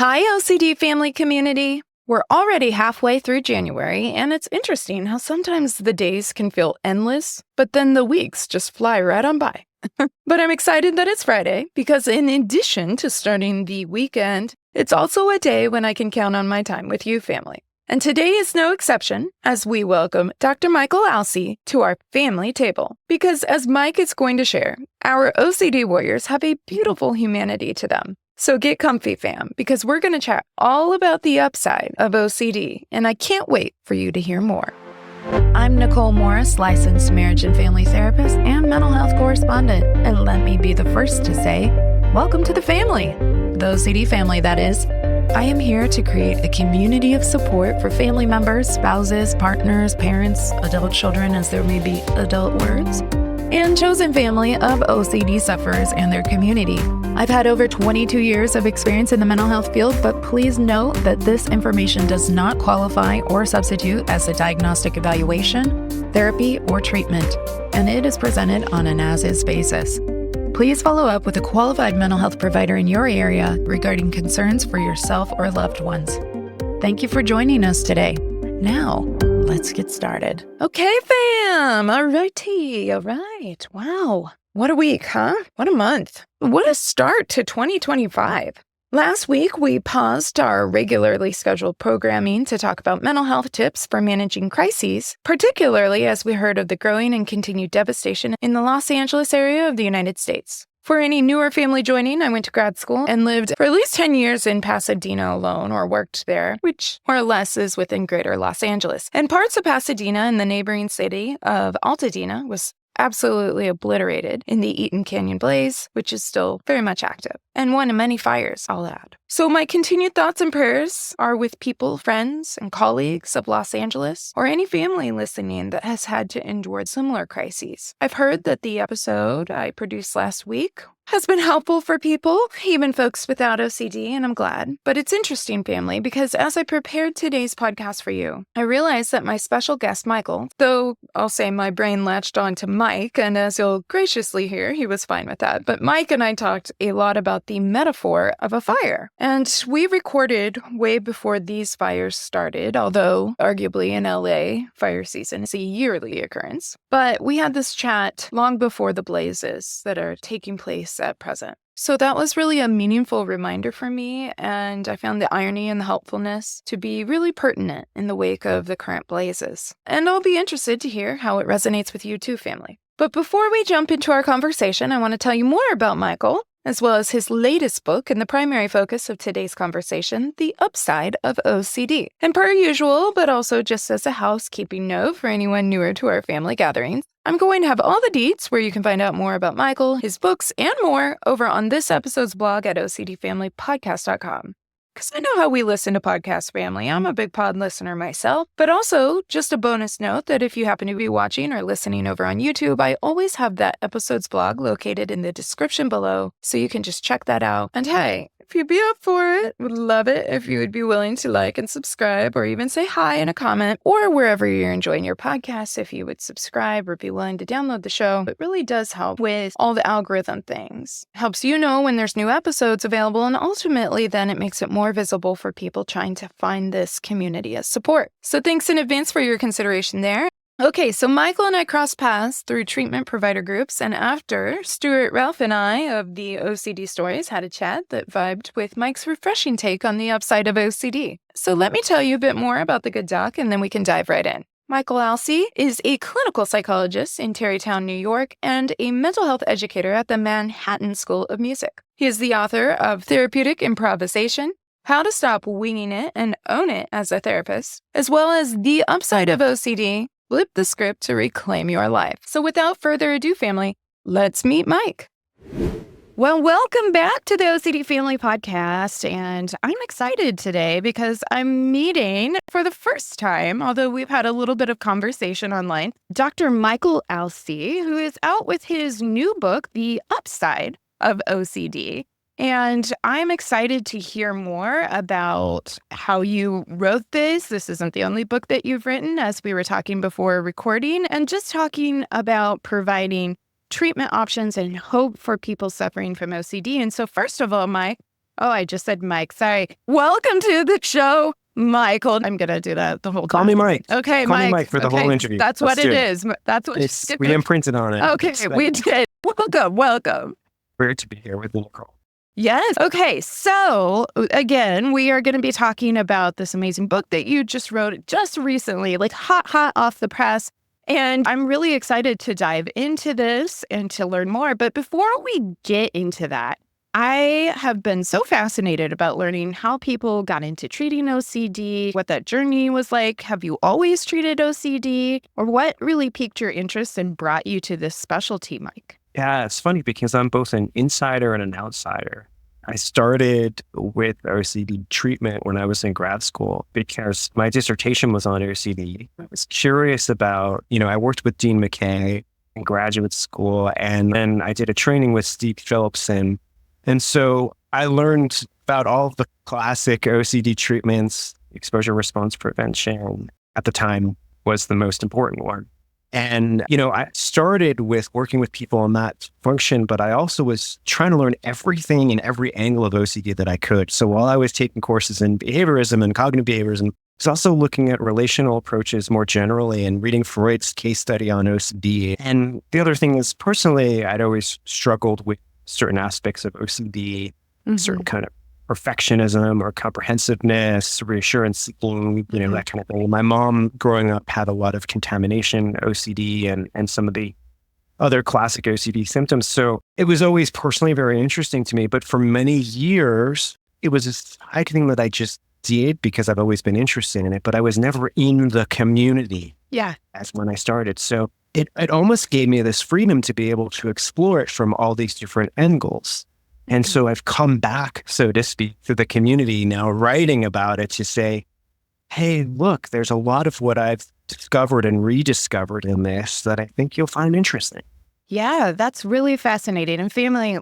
Hi, OCD family community. We're already halfway through January, and it's interesting how sometimes the days can feel endless, but then the weeks just fly right on by. But I'm excited that it's Friday because in addition to starting the weekend, it's also a day when I can count on my time with you, family. And today is no exception as we welcome Dr. Michael Alcée to our family table. Because as Mike is going to share, our OCD warriors have a beautiful humanity to them. So get comfy, fam, because we're going to chat all about the upside of OCD, and I can't wait for you to hear more. I'm Nicole Morris, licensed marriage and family therapist and mental health correspondent, and let me be the first to say, welcome to the family, the OCD family, that is. I am here to create a community of support for family members, spouses, partners, parents, adult children, as there may be adult words, and chosen family of OCD sufferers and their community. I've had over 22 years of experience in the mental health field, but please note that this information does not qualify or substitute as a diagnostic evaluation, therapy, or treatment, and it is presented on an as-is basis. Please follow up with a qualified mental health provider in your area regarding concerns for yourself or loved ones. Thank you for joining us today. Now, let's get started. Okay, fam. All right. Wow. What a week, huh? What a month. What a start to 2025. Last week, we paused our regularly scheduled programming to talk about mental health tips for managing crises, particularly as we heard of the growing and continued devastation in the Los Angeles area of the United States. For any newer family joining, I went to grad school and lived for at least 10 years in Pasadena alone, or worked there, which more or less is within greater Los Angeles. And parts of Pasadena and the neighboring city of Altadena was absolutely obliterated in the Eaton Canyon blaze, which is still very much active, and one of many fires, I'll add. So my continued thoughts and prayers are with people, friends, and colleagues of Los Angeles, or any family listening that has had to endure similar crises. I've heard that the episode I produced last week has been helpful for people, even folks without OCD, and I'm glad. But it's interesting, family, because as I prepared today's podcast for you, I realized that my special guest, Michael, though I'll say my brain latched on to Mike, and as you'll graciously hear, he was fine with that. But Mike and I talked a lot about the metaphor of a fire. And we recorded way before these fires started, although arguably in LA, fire season is a yearly occurrence. But we had this chat long before the blazes that are taking place at present. So that was really a meaningful reminder for me, and I found the irony and the helpfulness to be really pertinent in the wake of the current blazes. And I'll be interested to hear how it resonates with you too, family. But before we jump into our conversation, I want to tell you more about Michael, as well as his latest book and the primary focus of today's conversation, The Upside of OCD. And per usual, but also just as a housekeeping note for anyone newer to our family gatherings, I'm going to have all the deets where you can find out more about Michael, his books, and more over on this episode's blog at ocdfamilypodcast.com. Because I know how we listen to podcasts, family. I'm a big pod listener myself. But also, just a bonus note that if you happen to be watching or listening over on YouTube, I always have that episode's blog located in the description below, so you can just check that out. And hey, if you'd be up for it, would love it if you would be willing to like and subscribe, or even say hi in a comment, or wherever you're enjoying your podcast, if you would subscribe or be willing to download the show. It really does help with all the algorithm things. Helps you know when there's new episodes available, and ultimately then it makes it more visible for people trying to find this community as support. So thanks in advance for your consideration there. Okay, so Michael and I crossed paths through treatment provider groups, and after, Stuart, Ralph, and I of the OCD Stories had a chat that vibed with Mike's refreshing take on the upside of OCD. So let me tell you a bit more about the good doc, and then we can dive right in. Michael Alcée is a clinical psychologist in Tarrytown, New York, and a mental health educator at the Manhattan School of Music. He is the author of Therapeutic Improvisation, How to Stop Winging It and Own It as a Therapist, as well as The Upside of OCD, Flip the Script to Reclaim Your Life. So without further ado, family, let's meet Mike. Well, welcome back to the OCD Family Podcast, and I'm excited today because I'm meeting for the first time, although we've had a little bit of conversation online, Dr. Michael Alcée, who is out with his new book, The Upside of OCD. And I'm excited to hear more about how you wrote this. This isn't the only book that you've written, as we were talking before recording, and just talking about providing treatment options and hope for people suffering from OCD. And so first of all, Mike, Oh, I just said Mike. Sorry. Welcome to the show, Michael. I'm going to do that the whole time. Call me Mike. Okay, Call Mike. me Mike for the whole interview. That's what it is. That's what we imprinted on it. Okay, we did. Welcome. Great to be here with Nicole. Yes. Okay. So again, we are going to be talking about this amazing book that you just wrote just recently, like hot off the press. And I'm really excited to dive into this and to learn more. But before we get into that, I have been so fascinated about learning how people got into treating OCD, what that journey was like. Have you always treated OCD? Or what really piqued your interest and brought you to this specialty, Mike? Yeah, it's funny because I'm both an insider and an outsider. I started with OCD treatment when I was in grad school because my dissertation was on OCD. I was curious about, I worked with Dean McKay in graduate school, and then I did a training with Steve Phillipson. And so I learned about all of the classic OCD treatments. Exposure response prevention at the time was the most important one. And, I started with working with people on that function, but I also was trying to learn everything in every angle of OCD that I could. So while I was taking courses in behaviorism and cognitive behaviorism, I was also looking at relational approaches more generally and reading Freud's case study on OCD. And the other thing is, personally, I'd always struggled with certain aspects of OCD, certain kind of perfectionism or comprehensiveness, reassurance seeking, that kind of thing. My mom growing up had a lot of contamination, OCD, and some of the other classic OCD symptoms. So it was always personally very interesting to me. But for many years, it was a side thing that I just did because I've always been interested in it, but I was never in the community. Yeah. That's when I started. So it almost gave me this freedom to be able to explore it from all these different angles. And so I've come back, so to speak, to the community now, writing about it to say, hey, look, there's a lot of what I've discovered and rediscovered in this that I think you'll find interesting. Yeah, that's really fascinating. And family,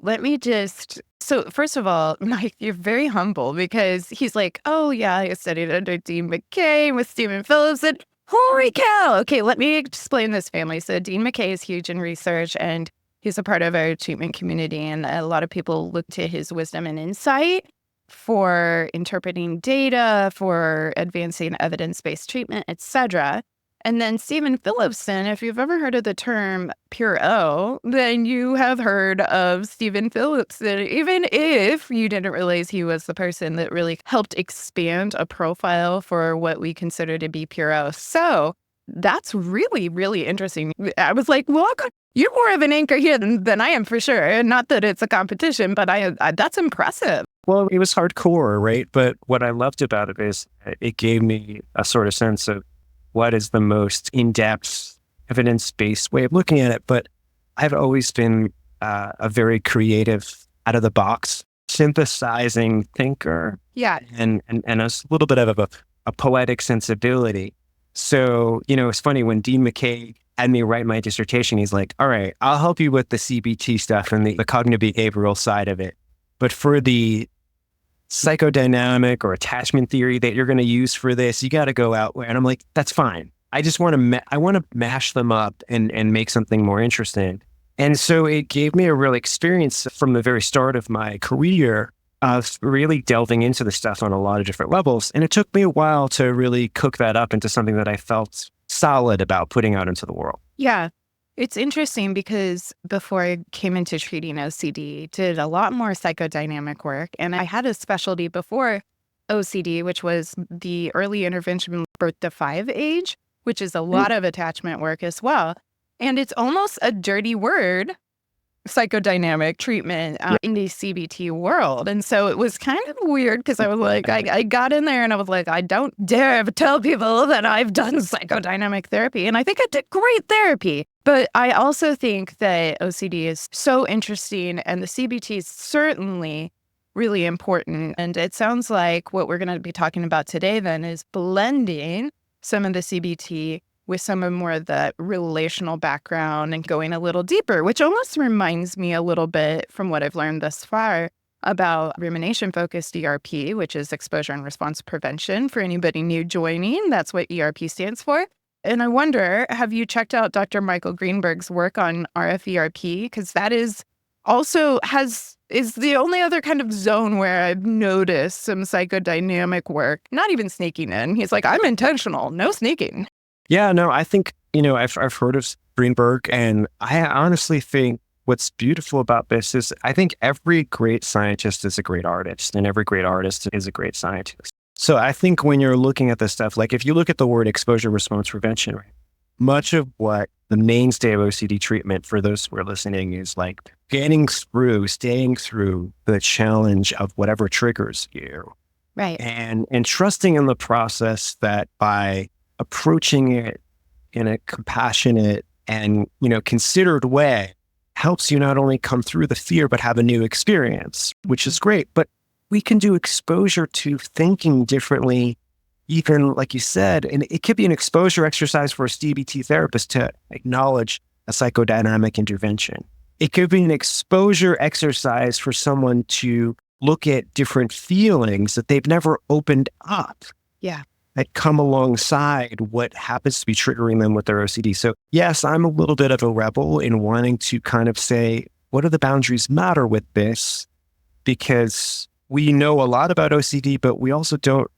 so first of all, Mike, you're very humble because he's like, oh yeah, I studied under Dean McKay with Stephen Phillipson. Holy cow. Okay, let me explain this, family. So Dean McKay is huge in research and he's a part of our treatment community, and a lot of people look to his wisdom and insight for interpreting data, for advancing evidence-based treatment, etc. And then Stephen Phillipson, if you've ever heard of the term pure O, then you have heard of Stephen Phillipson, even if you didn't realize he was the person that really helped expand a profile for what we consider to be pure O. So that's really, really interesting. I was like, well, you're more of an anchor here than I am for sure. Not that it's a competition, but I that's impressive. Well, it was hardcore, right? But what I loved about it is it gave me a sort of sense of what is the most in-depth, evidence-based way of looking at it. But I've always been a very creative, out-of-the-box, synthesizing thinker. Yeah. And a little bit of a poetic sensibility. So, it's funny when Dean McKay had me write my dissertation, he's like, all right, I'll help you with the CBT stuff and the cognitive behavioral side of it. But for the psychodynamic or attachment theory that you're going to use for this, you got to go out. And I'm like, that's fine. I just want to mash them up and make something more interesting. And so it gave me a real experience from the very start of my career of really delving into the stuff on a lot of different levels. And it took me a while to really cook that up into something that I felt solid about putting out into the world. Yeah. It's interesting because before I came into treating OCD, did a lot more psychodynamic work. And I had a specialty before OCD, which was the early intervention birth to 5 age, which is a lot of attachment work as well. And it's almost a dirty word, psychodynamic treatment in the CBT world. And so it was kind of weird because I was like, I got in there and I was like, I don't dare tell people that I've done psychodynamic therapy. And I think I did great therapy. But I also think that OCD is so interesting and the CBT is certainly really important. And it sounds like what we're going to be talking about today then is blending some of the CBT with some of more of the relational background and going a little deeper, which almost reminds me a little bit from what I've learned thus far about rumination-focused ERP, which is exposure and response prevention. For anybody new joining, that's what ERP stands for. And I wonder, have you checked out Dr. Michael Greenberg's work on RFERP? Because that is also is the only other kind of zone where I've noticed some psychodynamic work, not even sneaking in. He's like, I'm intentional, no sneaking. Yeah, no, I think, I've heard of Greenberg, and I honestly think what's beautiful about this is I think every great scientist is a great artist, and every great artist is a great scientist. So I think when you're looking at this stuff, like if you look at the word exposure response prevention, right, much of what the mainstay of OCD treatment for those who are listening is like staying through the challenge of whatever triggers you. Right. And trusting in the process that by approaching it in a compassionate and, considered way helps you not only come through the fear, but have a new experience, which is great. But we can do exposure to thinking differently, even like you said, and it could be an exposure exercise for a CBT therapist to acknowledge a psychodynamic intervention. It could be an exposure exercise for someone to look at different feelings that they've never opened up. Yeah. That come alongside what happens to be triggering them with their OCD. So yes, I'm a little bit of a rebel in wanting to kind of say, what are the boundaries matter with this? Because we know a lot about OCD, but we also don't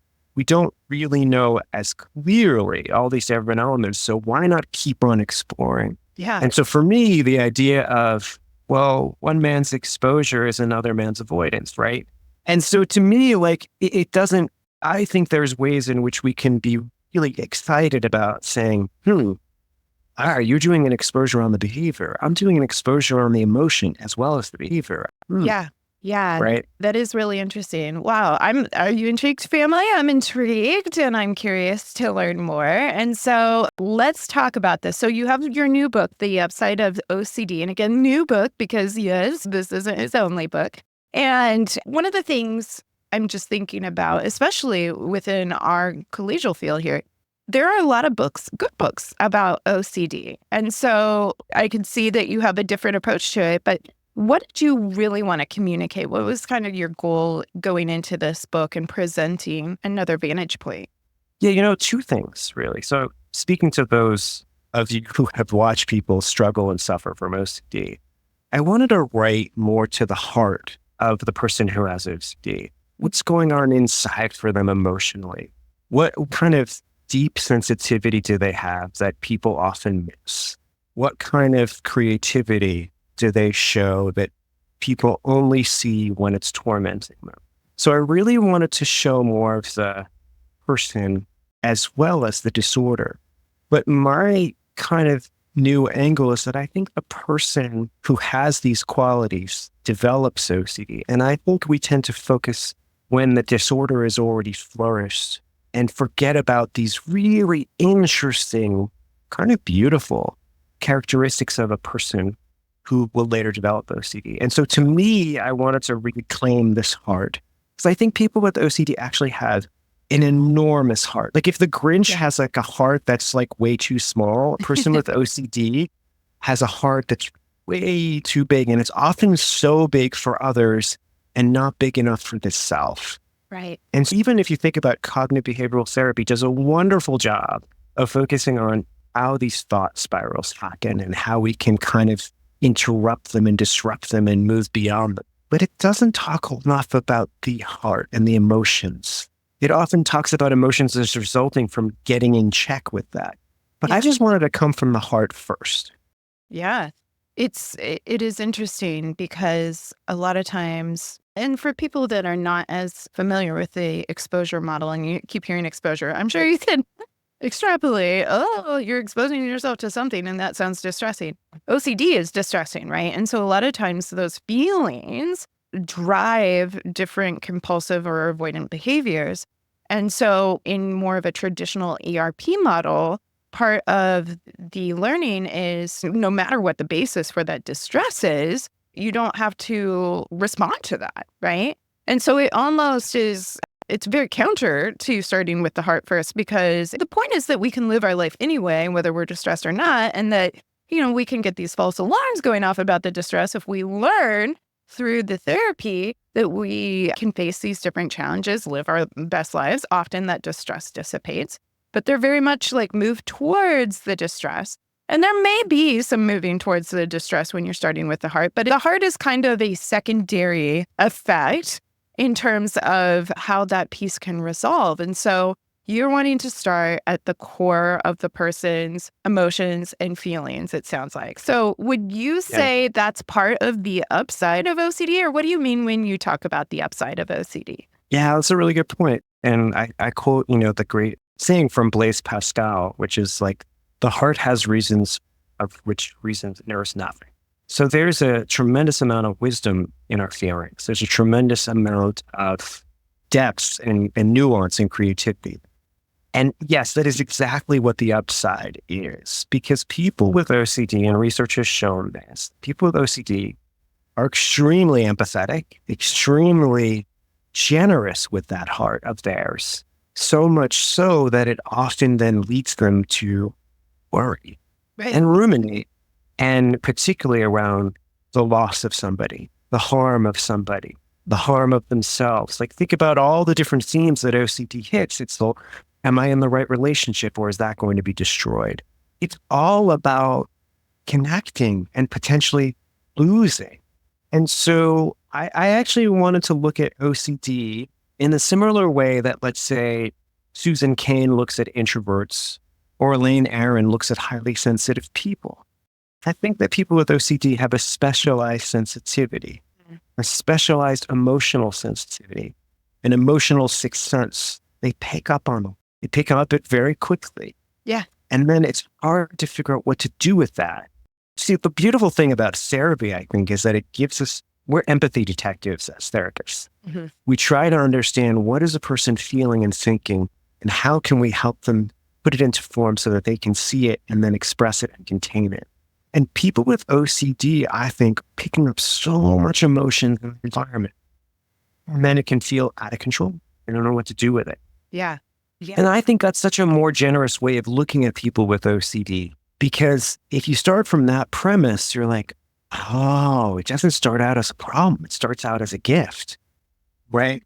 really know as clearly all these different elements. So why not keep on exploring? Yeah. And so for me, the idea of, well, one man's exposure is another man's avoidance, right? And so to me, like, it doesn't, I think there's ways in which we can be really excited about saying, you're doing an exposure on the behavior. I'm doing an exposure on the emotion as well as the behavior. Yeah. Yeah. Right. That is really interesting. Wow. Are you intrigued, family? I'm intrigued and I'm curious to learn more. And so let's talk about this. So you have your new book, The Upside of OCD. And again, new book, because yes, this isn't his only book. And one of the things I'm just thinking about, especially within our collegial field here, there are a lot of books, good books about OCD. And so I can see that you have a different approach to it, but what did you really want to communicate? What was kind of your goal going into this book and presenting another vantage point? Yeah, two things really. So speaking to those of you who have watched people struggle and suffer from OCD, I wanted to write more to the heart of the person who has OCD. What's going on inside for them emotionally? What kind of deep sensitivity do they have that people often miss? What kind of creativity do they show that people only see when it's tormenting them? So I really wanted to show more of the person as well as the disorder. But my kind of new angle is that I think the person who has these qualities develops OCD. And I think we tend to focus when the disorder is already flourished and forget about these really interesting, kind of beautiful characteristics of a person who will later develop OCD. And so to me, I wanted to reclaim this heart. Because I think people with OCD actually have an enormous heart. Like if the Grinch has like a heart that's like way too small, a person with OCD has a heart that's way too big. And it's often so big for others and not big enough for the self. Right. And so even if you think about cognitive behavioral therapy, does a wonderful job of focusing on how these thought spirals happen and how we can kind of interrupt them and disrupt them and move beyond them. But it doesn't talk enough about the heart and the emotions. It often talks about emotions as resulting from getting in check with that. But I just wanted to come from the heart first. Yeah. It is interesting because a lot of times, and for people that are not as familiar with the exposure model, and you keep hearing exposure, I'm sure you can extrapolate, you're exposing yourself to something and that sounds distressing. OCD is distressing, right? And so a lot of times those feelings drive different compulsive or avoidant behaviors. And so in more of a traditional ERP model, part of the learning is no matter what the basis for that distress is, you don't have to respond to that, right? And so it almost is, it's very counter to starting with the heart first, because the point is that we can live our life anyway, whether we're distressed or not, and that, we can get these false alarms going off about the distress if we learn through the therapy that we can face these different challenges, live our best lives. Often that distress dissipates, but they're very much like move towards the distress. And there may be some moving towards the distress when you're starting with the heart, but the heart is kind of a secondary effect in terms of how that piece can resolve. And so you're wanting to start at the core of the person's emotions and feelings, it sounds like. So would you say that's part of the upside of OCD, or what do you mean when you talk about the upside of OCD? Yeah, that's a really good point. And I quote, the great saying from Blaise Pascal, which is like, the heart has reasons of which reasons there is nothing. So there's a tremendous amount of wisdom in our feelings. There's a tremendous amount of depth and nuance and creativity. And yes, that is exactly what the upside is, because people with OCD, and research has shown this, people with OCD are extremely empathetic, extremely generous with that heart of theirs, so much so that it often then leads them to worry and ruminate, and particularly around the loss of somebody, the harm of somebody, the harm of themselves. Like, think about all the different themes that OCD hits. It's the, am I in the right relationship, or is that going to be destroyed? It's all about connecting and potentially losing. And so I actually wanted to look at OCD in a similar way that, let's say, Susan Cain looks at introverts, or Elaine Aron looks at highly sensitive people. I think that people with OCD have a specialized sensitivity, a specialized emotional sensitivity, an emotional sixth sense. They pick up on them. They pick up it very quickly. Yeah. And then it's hard to figure out what to do with that. See, the beautiful thing about therapy, I think, is that it gives us, we're empathy detectives as therapists. Mm-hmm. We try to understand what is a person feeling and thinking, and how can we help them put it into form so that they can see it and then express it and contain it. And people with OCD, I think, picking up so much emotion in the environment, and then it can feel out of control. They don't know what to do with it. Yeah. And I think that's such a more generous way of looking at people with OCD, because if you start from that premise, you're like, oh, it doesn't start out as a problem. It starts out as a gift, right?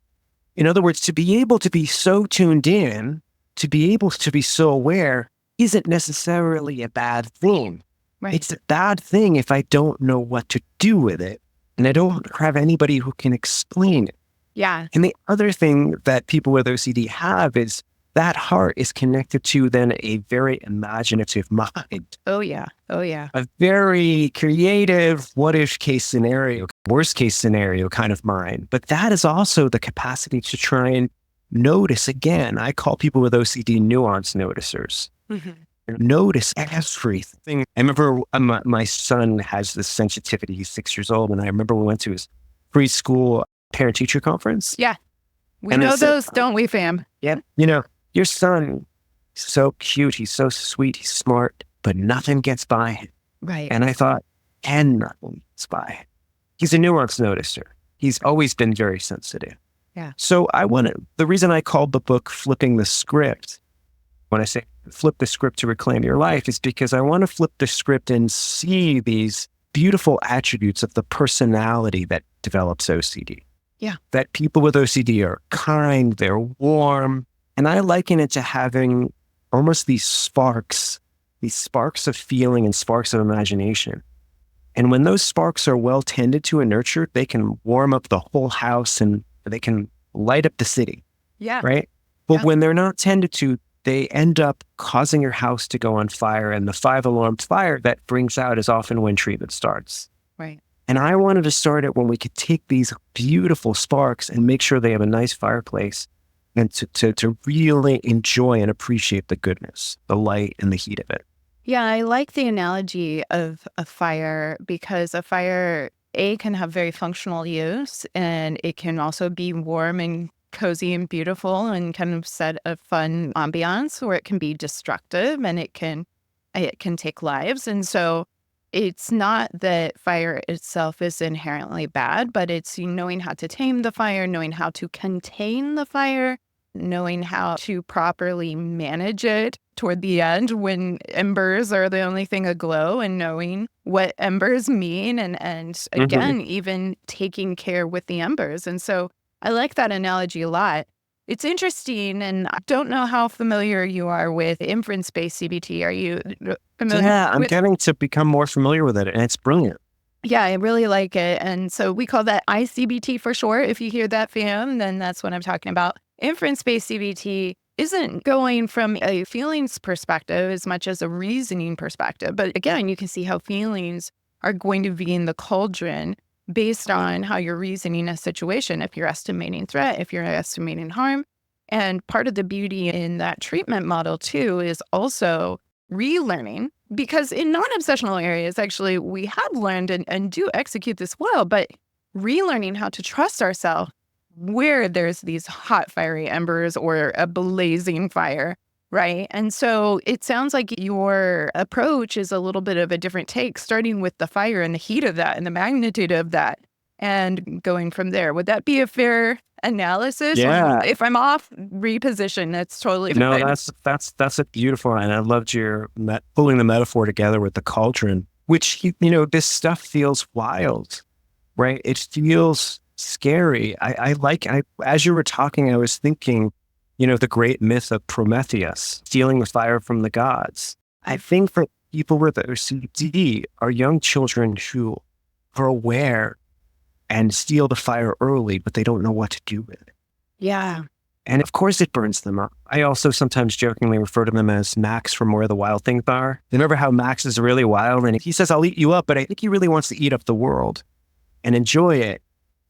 In other words, to be able to be so tuned in, to be able to be so aware, isn't necessarily a bad thing. Right. It's a bad thing if I don't know what to do with it, and I don't have anybody who can explain it. Yeah. And the other thing that people with OCD have is that heart is connected to then a very imaginative mind. Oh, yeah. Oh, yeah. A very creative, what-if case scenario, worst case scenario kind of mind. But that is also the capacity to try and notice. Again, I call people with OCD nuance noticers. Mm-hmm. Notice everything. I remember my son has this sensitivity. He's 6 years old. And I remember we went to his preschool parent-teacher conference. Yeah. We know those, don't we, fam? Yep. Your son is so cute. He's so sweet. He's smart, but nothing gets by him. Right. And I thought, and nothing gets by him. He's a nuance noticer. He's always been very sensitive. Yeah. So the reason I called the book Flipping the Script, when I say flip the script to reclaim your life, is because I want to flip the script and see these beautiful attributes of the personality that develops OCD. Yeah. That people with OCD are kind, they're warm. And I liken it to having almost these sparks of feeling and sparks of imagination. And when those sparks are well tended to and nurtured, they can warm up the whole house and they can light up the city. Yeah. Right? But when they're not tended to, they end up causing your house to go on fire. And the 5-alarm fire that brings out is often when treatment starts. Right. And I wanted to start it when we could take these beautiful sparks and make sure they have a nice fireplace, and to really enjoy and appreciate the goodness, the light and the heat of it. Yeah, I like the analogy of a fire, because a fire, can have very functional use, and it can also be warm and cozy and beautiful and kind of set a fun ambiance, or it can be destructive and it can take lives. And so it's not that fire itself is inherently bad, but it's knowing how to tame the fire, knowing how to contain the fire, knowing how to properly manage it toward the end when embers are the only thing aglow, and knowing what embers mean, and again, even taking care with the embers. And so I like that analogy a lot. It's interesting, and I don't know how familiar you are with inference-based CBT. Are you familiar? Yeah, I'm getting to become more familiar with it, and it's brilliant. Yeah, I really like it. And so we call that ICBT for short. If you hear that, fam, then that's what I'm talking about. Inference-based CBT isn't going from a feelings perspective as much as a reasoning perspective. But again, you can see how feelings are going to be in the cauldron based on how you're reasoning a situation, if you're estimating threat, if you're estimating harm. And part of the beauty in that treatment model, too, is also relearning, because in non-obsessional areas, actually, we have learned and do execute this well, but relearning how to trust ourselves where there's these hot, fiery embers or a blazing fire, right? And so it sounds like your approach is a little bit of a different take, starting with the fire and the heat of that and the magnitude of that and going from there. Would that be a fair analysis? Yeah. If I'm off, reposition. That's totally No, fine. that's a beautiful, and I loved your pulling the metaphor together with the cauldron, which, this stuff feels wild, right? It feels scary. As you were talking, I was thinking, the great myth of Prometheus, stealing the fire from the gods. I think for people with OCD are young children who are aware and steal the fire early, but they don't know what to do with it. Yeah. And of course it burns them up. I also sometimes jokingly refer to them as Max from Where the Wild Things Are. Remember how Max is really wild and he says, I'll eat you up, but I think he really wants to eat up the world and enjoy it.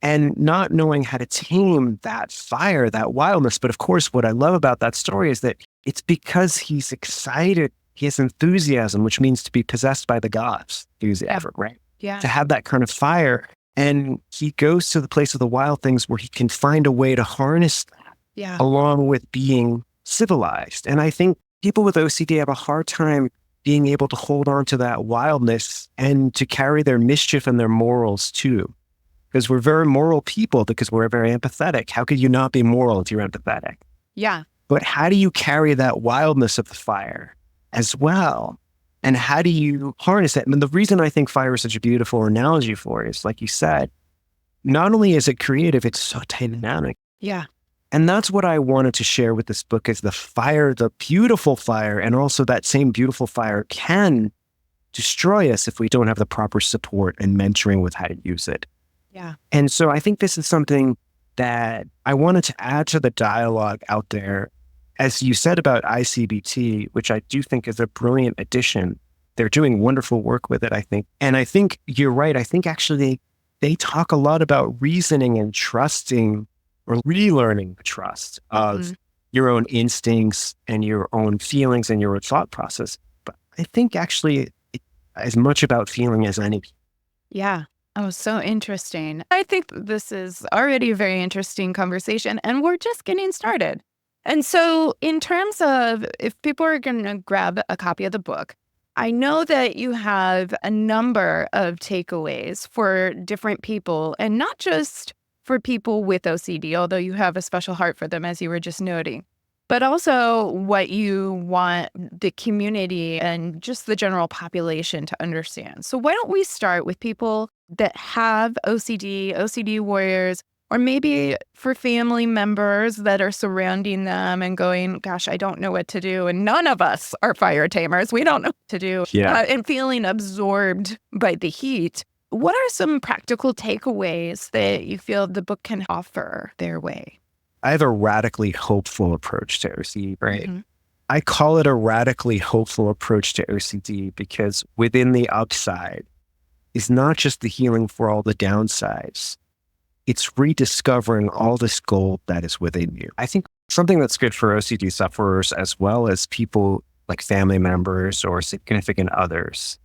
And not knowing how to tame that fire, that wildness. But of course, what I love about that story is that it's because he's excited. He has enthusiasm, which means to be possessed by the gods. Enthusiasm, right? Yeah. To have that kind of fire. And he goes to the place of the wild things where he can find a way to harness that, Yeah. along with being civilized. And I think people with OCD have a hard time being able to hold on to that wildness and to carry their mischief and their morals too. Because we're very moral people, because we're very empathetic. How could you not be moral if you're empathetic? Yeah. But how do you carry that wildness of the fire as well? And how do you harness it? And the reason I think fire is such a beautiful analogy for it is, like you said, not only is it creative, it's so dynamic. Yeah. And that's what I wanted to share with this book is the fire, the beautiful fire, and also that same beautiful fire can destroy us if we don't have the proper support and mentoring with how to use it. Yeah. And so I think this is something that I wanted to add to the dialogue out there. As you said about ICBT, which I do think is a brilliant addition. They're doing wonderful work with it, I think. And I think you're right. I think actually they talk a lot about reasoning and trusting or relearning the trust of your own instincts and your own feelings and your own thought process. But I think actually it's as much about feeling as anything. Yeah. Oh, so interesting. I think this is already a very interesting conversation, and we're just getting started. And so in terms of if people are going to grab a copy of the book, I know that you have a number of takeaways for different people, and not just for people with OCD, although you have a special heart for them, as you were just noting, but also what you want the community and just the general population to understand. So why don't we start with people that have OCD, OCD warriors, or maybe for family members that are surrounding them and going, gosh, I don't know what to do. And none of us are fire tamers. We don't know what to do. Yeah. And feeling absorbed by the heat. What are some practical takeaways that you feel the book can offer their way? I have a radically hopeful approach to OCD, right? Mm-hmm. I call it a radically hopeful approach to OCD because within the upside is not just the healing for all the downsides. It's rediscovering all this gold that is within you. I think something that's good for OCD sufferers as well as people like family members or significant others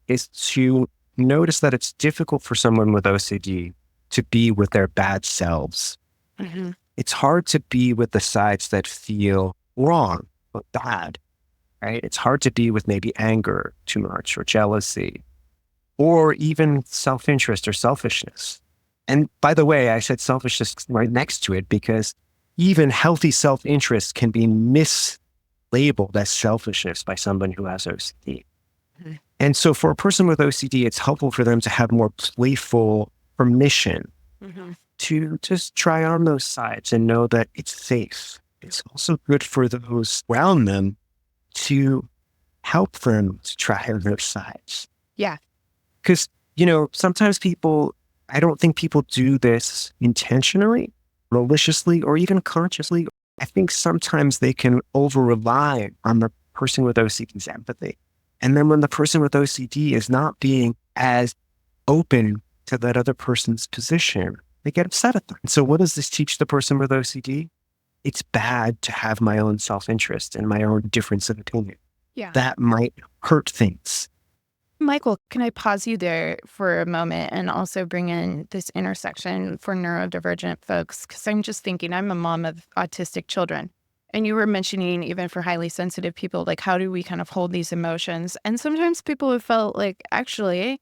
is to notice that it's difficult for someone with OCD to be with their bad selves. Mm-hmm. It's hard to be with the sides that feel wrong or bad, right? It's hard to be with maybe anger too much or jealousy or even self-interest or selfishness. And by the way, I said selfishness right next to it because even healthy self-interest can be mislabeled as selfishness by someone who has OCD. Mm-hmm. And so for a person with OCD, it's helpful for them to have more playful permission to just try on those sides and know that it's safe. It's also good for those around them to help them to try on those sides. Yeah. Because, sometimes I don't think people do this intentionally, maliciously, or even consciously. I think sometimes they can over-rely on the person with OCD's empathy. And then when the person with OCD is not being as open to that other person's position, they get upset at them. And so what does this teach the person with OCD? It's bad to have my own self-interest and my own difference of opinion. Yeah. That might hurt things. Michael, can I pause you there for a moment and also bring in this intersection for neurodivergent folks? Because I'm just thinking, I'm a mom of autistic children. And you were mentioning even for highly sensitive people, like how do we kind of hold these emotions? And sometimes people have felt like, actually,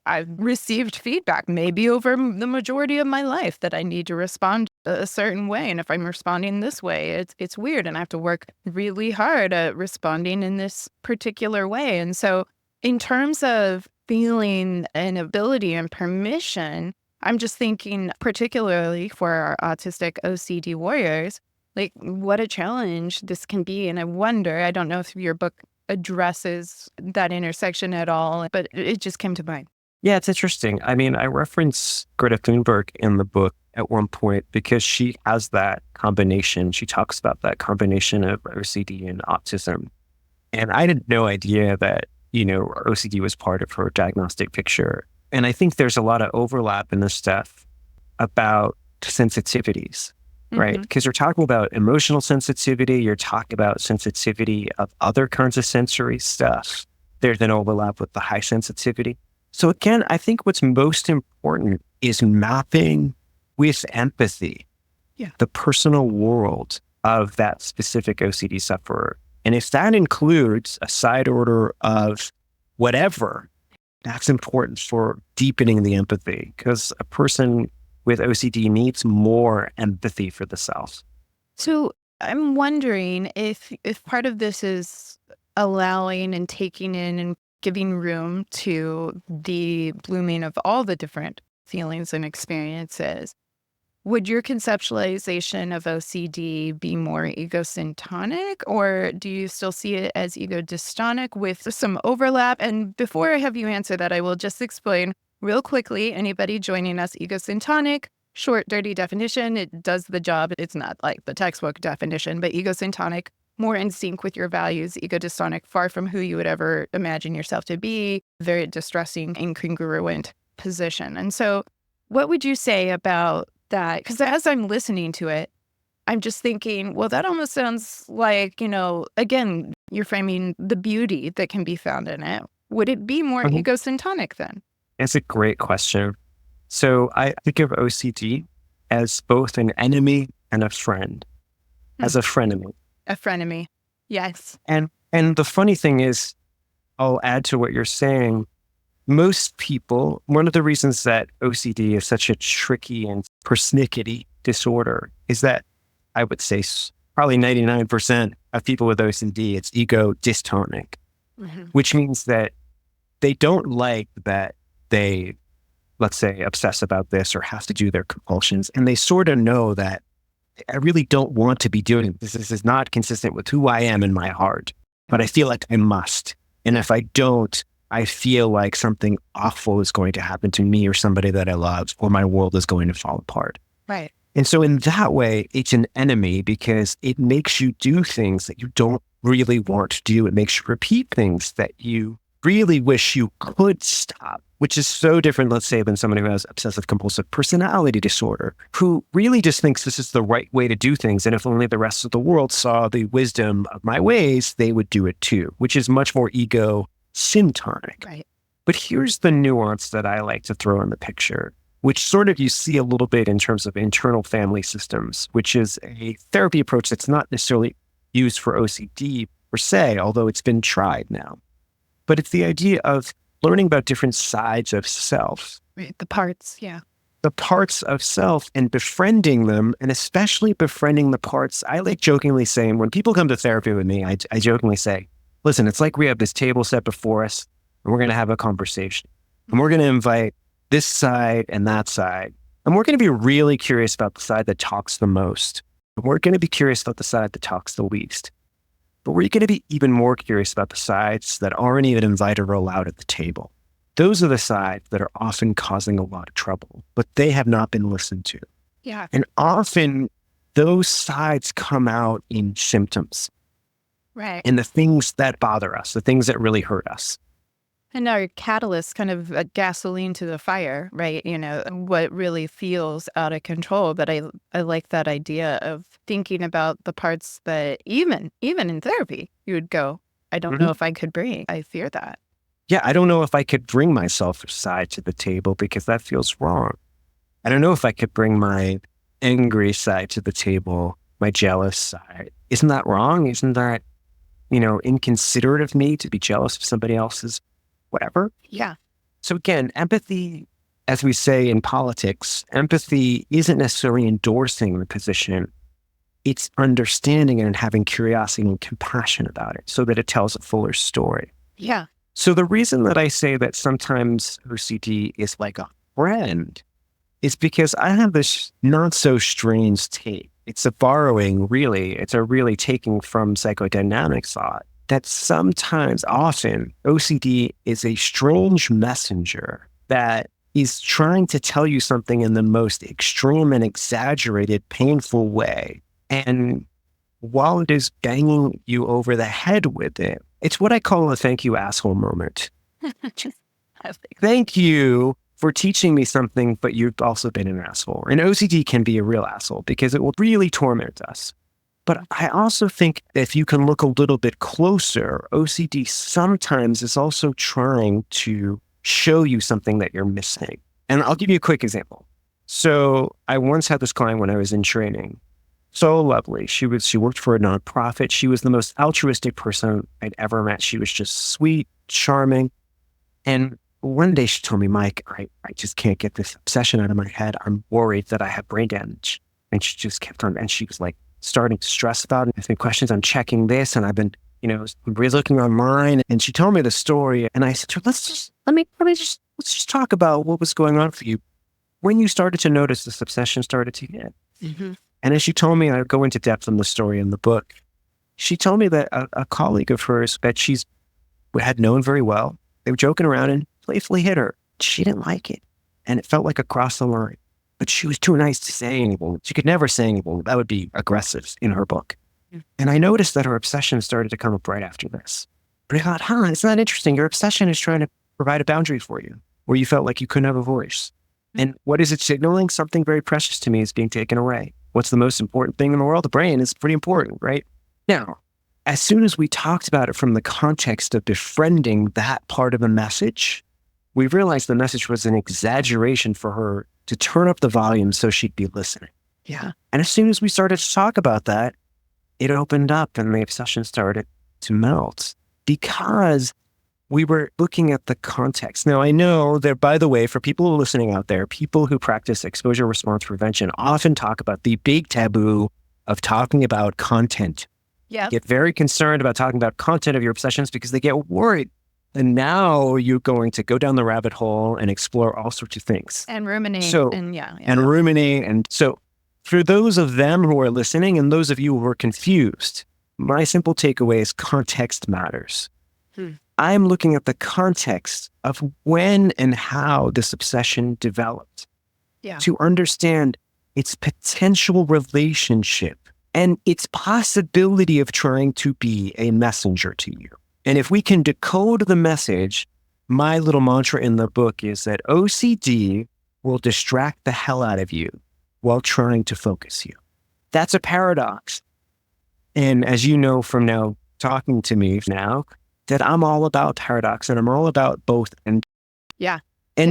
I've received feedback maybe over the majority of my life that I need to respond a certain way. And if I'm responding this way, it's weird. And I have to work really hard at responding in this particular way. And so in terms of feeling an ability and permission, I'm just thinking particularly for our autistic OCD warriors, like what a challenge this can be. And I wonder, I don't know if your book addresses that intersection at all, but it just came to mind. Yeah, it's interesting. I mean, I reference Greta Thunberg in the book at one point because she has that combination. She talks about that combination of OCD and autism. And I had no idea that, OCD was part of her diagnostic picture. And I think there's a lot of overlap in this stuff about sensitivities, right? Because you're talking about emotional sensitivity, you're talking about sensitivity of other kinds of sensory stuff. There's an overlap with the high sensitivity. So again, I think what's most important is mapping with empathy the personal world of that specific OCD sufferer. And if that includes a side order of whatever, that's important for deepening the empathy because a person with OCD needs more empathy for the self. So I'm wondering if part of this is allowing and taking in and giving room to the blooming of all the different feelings and experiences. Would your conceptualization of OCD be more egosyntonic, or do you still see it as ego-dystonic with some overlap? And before I have you answer that, I will just explain real quickly. Anybody joining us, egosyntonic, short, dirty definition, it does the job. It's not like the textbook definition, but egosyntonic, more in sync with your values, ego-dystonic, far from who you would ever imagine yourself to be, very distressing, incongruent position. And so what would you say about that? Because as I'm listening to it, I'm just thinking, well, that almost sounds like, again, you're framing the beauty that can be found in it. Would it be more egosyntonic then? It's a great question. So I think of OCD as both an enemy and a friend, as a frenemy. A frenemy, yes. And the funny thing is, I'll add to what you're saying, most people, one of the reasons that OCD is such a tricky and persnickety disorder is that I would say probably 99% of people with OCD, it's ego dystonic, which means that they don't like that they, let's say, obsess about this or have to do their compulsions. And they sort of know that I really don't want to be doing this. This is not consistent with who I am in my heart, but I feel like I must. And if I don't, I feel like something awful is going to happen to me or somebody that I love, or my world is going to fall apart. Right. And so in that way, it's an enemy because it makes you do things that you don't really want to do. It makes you repeat things that you really wish you could stop, which is so different, let's say, than someone who has obsessive compulsive personality disorder, who really just thinks this is the right way to do things. And if only the rest of the world saw the wisdom of my ways, they would do it too, which is much more ego-syntonic. Right. But here's the nuance that I like to throw in the picture, which sort of you see a little bit in terms of internal family systems, which is a therapy approach that's not necessarily used for OCD per se, although it's been tried now. But it's the idea of learning about different sides of self. Right. The parts, yeah. The parts of self and befriending them, and especially befriending the parts. I like jokingly saying, when people come to therapy with me, I jokingly say, listen, it's like we have this table set before us, and we're going to have a conversation. And we're going to invite this side and that side And we're going to be really curious about the side that talks the most. And we're going to be curious about the side that talks the least. But we're going to be even more curious about the sides that aren't even invited or allowed at the table. Those are the sides that are often causing a lot of trouble, but they have not been listened to. Yeah. And often those sides come out in symptoms. Right. And the things that bother us, the things that really hurt us. And our catalyst, kind of a gasoline to the fire, right? What really feels out of control. But I like that idea of thinking about the parts that even in therapy, you would go, I don't know if I could bring. I fear that. Yeah, I don't know if I could bring my selfish side to the table because that feels wrong. I don't know if I could bring my angry side to the table, my jealous side. Isn't that wrong? Isn't that, inconsiderate of me to be jealous of somebody else's whatever? Yeah. So again, empathy, as we say in politics, empathy isn't necessarily endorsing the position. It's understanding it and having curiosity and compassion about it so that it tells a fuller story. Yeah. So the reason that I say that sometimes OCD is like a friend is because I have this not so strange take. It's a borrowing, really. It's a really taking from psychodynamic thought that sometimes, often, OCD is a strange messenger that is trying to tell you something in the most extreme and exaggerated, painful way. And while it is banging you over the head with it, it's what I call a thank you asshole moment. Thank you for teaching me something, but you've also been an asshole. And OCD can be a real asshole because it will really torment us. But I also think that if you can look a little bit closer, OCD sometimes is also trying to show you something that you're missing. And I'll give you a quick example. So I once had this client when I was in training. So lovely. She worked for a nonprofit. She was the most altruistic person I'd ever met. She was just sweet, charming. And one day she told me, Mike, I just can't get this obsession out of my head. I'm worried that I have brain damage. And she just kept on, and she was like starting to stress about it, asking questions. I'm checking this, and I've been, re-looking online. And she told me the story, and I said to her, let's just talk about what was going on for you when you started to notice this obsession started to hit. Mm-hmm. And as she told me, I go into depth in the story in the book. She told me that a colleague of hers that she's had known very well, they were joking around and playfully hit her. She didn't like it. And it felt like across the line. But she was too nice to say anything. She could never say anything. That would be aggressive in her book. Mm. And I noticed that her obsession started to come up right after this. But I thought, it's not interesting. Your obsession is trying to provide a boundary for you where you felt like you couldn't have a voice. And what is it signaling? Something very precious to me is being taken away. What's the most important thing in the world? The brain is pretty important, right? Now, as soon as we talked about it from the context of befriending that part of the message, we realized the message was an exaggeration for her to turn up the volume so she'd be listening. Yeah. And as soon as we started to talk about that, it opened up and the obsession started to melt because we were looking at the context. Now, I know that, by the way, for people who are listening out there, people who practice exposure response prevention often talk about the big taboo of talking about content. Yeah. Get very concerned about talking about content of your obsessions because they get worried. And now you're going to go down the rabbit hole and explore all sorts of things. And ruminate. And ruminate. And so for those of them who are listening and those of you who are confused, my simple takeaway is context matters. I'm looking at the context of when and how this obsession developed to understand its potential relationship and its possibility of trying to be a messenger to you. And if we can decode the message, my little mantra in the book is that OCD will distract the hell out of you while trying to focus you. That's a paradox. And as you know from now talking to me now, that I'm all about paradox and I'm all about both. And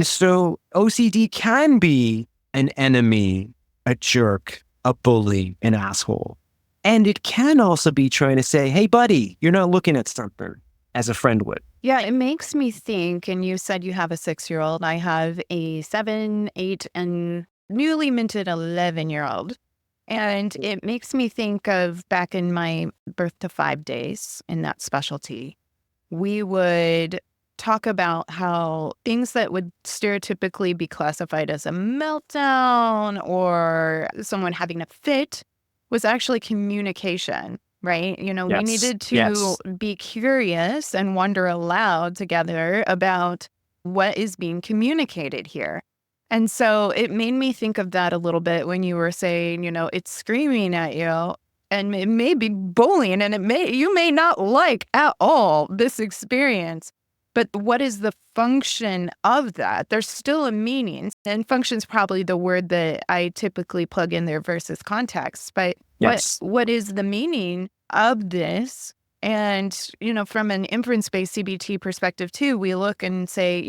so OCD can be an enemy, a jerk, a bully, an asshole. And it can also be trying to say, hey, buddy, you're not looking at something, as a friend would. Yeah, it makes me think, and you said you have a 6-year-old. I have a 7, 8, and newly minted 11-year-old. And it makes me think of back in my birth to 5 days in that specialty. We would talk about how things that would stereotypically be classified as a meltdown or someone having a fit was actually communication, right? We Yes. needed to Yes. be curious and wonder aloud together about what is being communicated here. And so it made me think of that a little bit when you were saying, it's screaming at you and it may be bullying and you may not like at all this experience. But what is the function of that? There's still a meaning. And function's probably the word that I typically plug in there versus context. But Yes. what is the meaning of this? And, from an inference-based CBT perspective too, we look and say,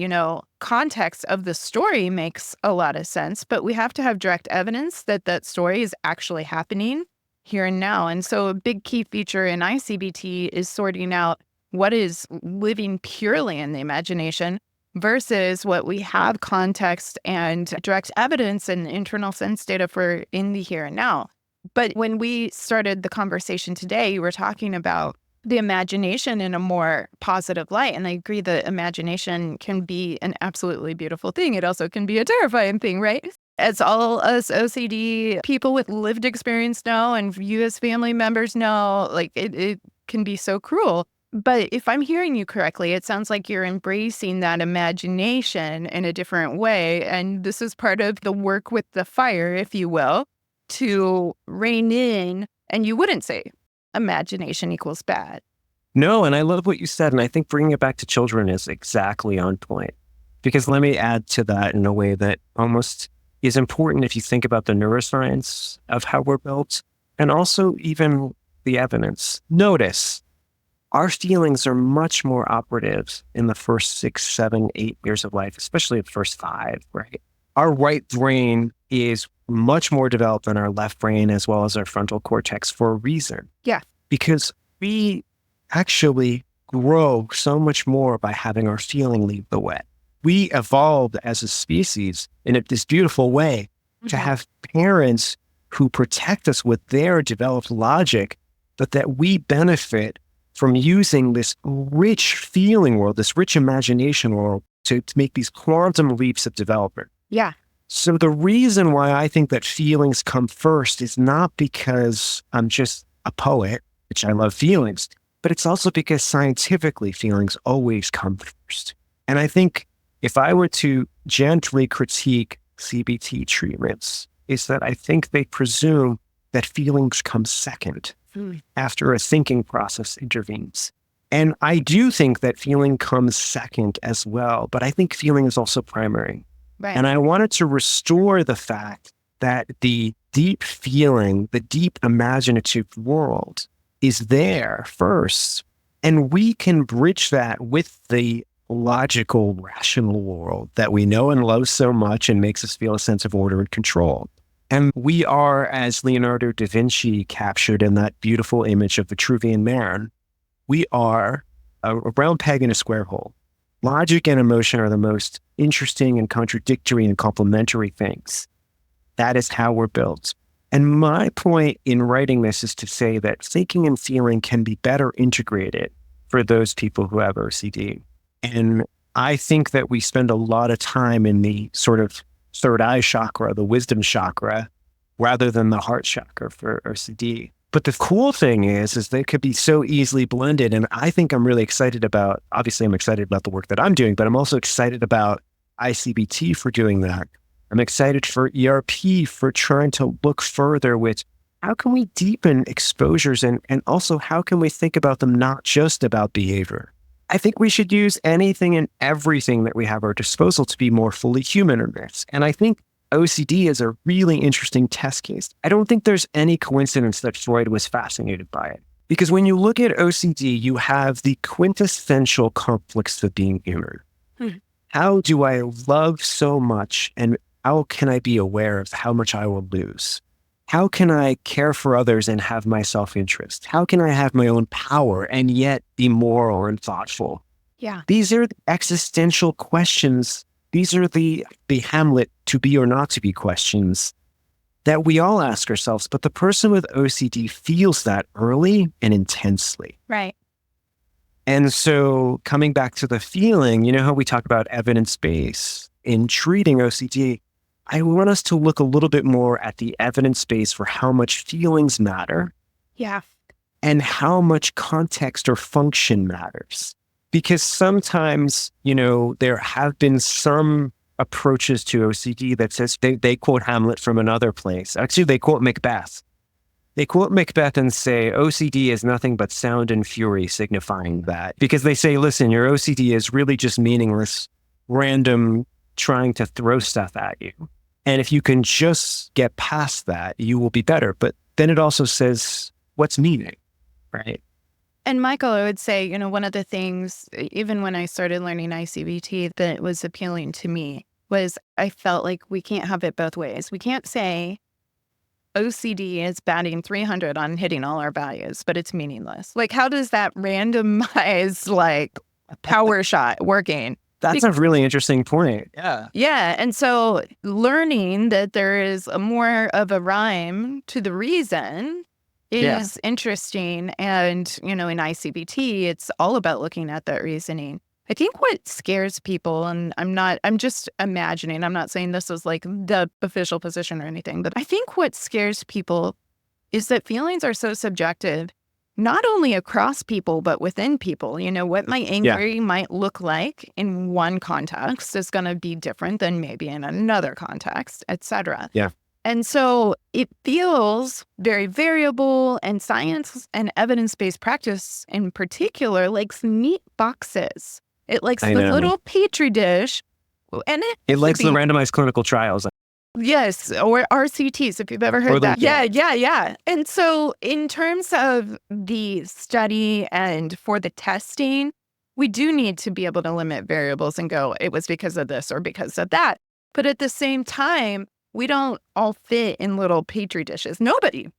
context of the story makes a lot of sense, but we have to have direct evidence that that story is actually happening here and now. And so a big key feature in ICBT is sorting out what is living purely in the imagination versus what we have context and direct evidence and internal sense data for in the here and now. But when we started the conversation today, you were talking about the imagination in a more positive light. And I agree that imagination can be an absolutely beautiful thing. It also can be a terrifying thing, right? As all us OCD people with lived experience know, and you as family members know, like it can be so cruel. But if I'm hearing you correctly, it sounds like you're embracing that imagination in a different way. And this is part of the work with the fire, if you will, to rein in. And you wouldn't say imagination equals bad. No, and I love what you said. And I think bringing it back to children is exactly on point. Because let me add to that in a way that almost is important if you think about the neuroscience of how we're built and also even the evidence. Notice our feelings are much more operative in the first 6, 7, 8 years of life, especially the first 5, right? Our right brain is much more developed than our left brain as well as our frontal cortex for a reason. Yeah. Because we actually grow so much more by having our feeling lead the way. We evolved as a species in this beautiful way to have parents who protect us with their developed logic, but that we benefit from using this rich feeling world, this rich imagination world to make these quantum leaps of development. Yeah. So the reason why I think that feelings come first is not because I'm just a poet, which I love feelings, but it's also because scientifically feelings always come first. And I think if I were to gently critique CBT treatments, is that I think they presume that feelings come second after a thinking process intervenes. And I do think that feeling comes second as well, but I think feeling is also primary. Right. And I wanted to restore the fact that the deep feeling, the deep imaginative world is there first. And we can bridge that with the logical, rational world that we know and love so much and makes us feel a sense of order and control. And we are, as Leonardo da Vinci captured in that beautiful image of Vitruvian Man, we are a round peg in a square hole. Logic and emotion are the most interesting and contradictory and complementary things. That is how we're built. And my point in writing this is to say that thinking and feeling can be better integrated for those people who have OCD. And I think that we spend a lot of time in the sort of third eye chakra, the wisdom chakra, rather than the heart chakra for OCD. But the cool thing is they could be so easily blended. And I think I'm really excited about, obviously I'm excited about the work that I'm doing, but I'm also excited about ICBT for doing that. I'm excited for ERP for trying to look further with how can we deepen exposures and also how can we think about them not just about behavior. I think we should use anything and everything that we have at our disposal to be more fully human in this. And I think OCD is a really interesting test case. I don't think there's any coincidence that Freud was fascinated by it. Because when you look at OCD, you have the quintessential conflicts of being human. How do I love so much and how can I be aware of how much I will lose? How can I care for others and have my self-interest? How can I have my own power and yet be moral and thoughtful? Yeah. These are the existential questions. These are the Hamlet to be or not to be questions that we all ask ourselves. But the person with OCD feels that early and intensely. Right. And so coming back to the feeling, you know how we talk about evidence-based in treating OCD, I want us to look a little bit more at the evidence base for how much feelings matter. Yeah. And how much context or function matters. Because sometimes, there have been some approaches to OCD that says they quote Hamlet from another place. Actually, they quote Macbeth. They quote Macbeth and say, OCD is nothing but sound and fury signifying that. Because they say, listen, your OCD is really just meaningless, random, trying to throw stuff at you. And if you can just get past that, you will be better. But then it also says, what's meaning, right? And Michael, I would say, one of the things, even when I started learning ICBT, that was appealing to me was I felt like we can't have it both ways. We can't say OCD is batting 300 on hitting all our values, but it's meaningless. Like, how does that randomize, power shot working? That's a really interesting point. Yeah. Yeah. And so learning that there is more of a rhyme to the reason is interesting. And, in ICBT, it's all about looking at that reasoning. I think what scares people, and I'm just imagining, I'm not saying this is like the official position or anything, but I think what scares people is that feelings are so subjective, not only across people, but within people. What my anger might look like in one context is going to be different than maybe in another context, et cetera. Yeah. And so it feels very variable, and science and evidence-based practice in particular likes neat boxes. It likes the little petri dish, and it likes the randomized clinical trials. Yes, or RCTs, if you've ever heard that. Yeah. And so in terms of the study and for the testing, we do need to be able to limit variables and go, it was because of this or because of that. But at the same time, we don't all fit in little petri dishes. Nobody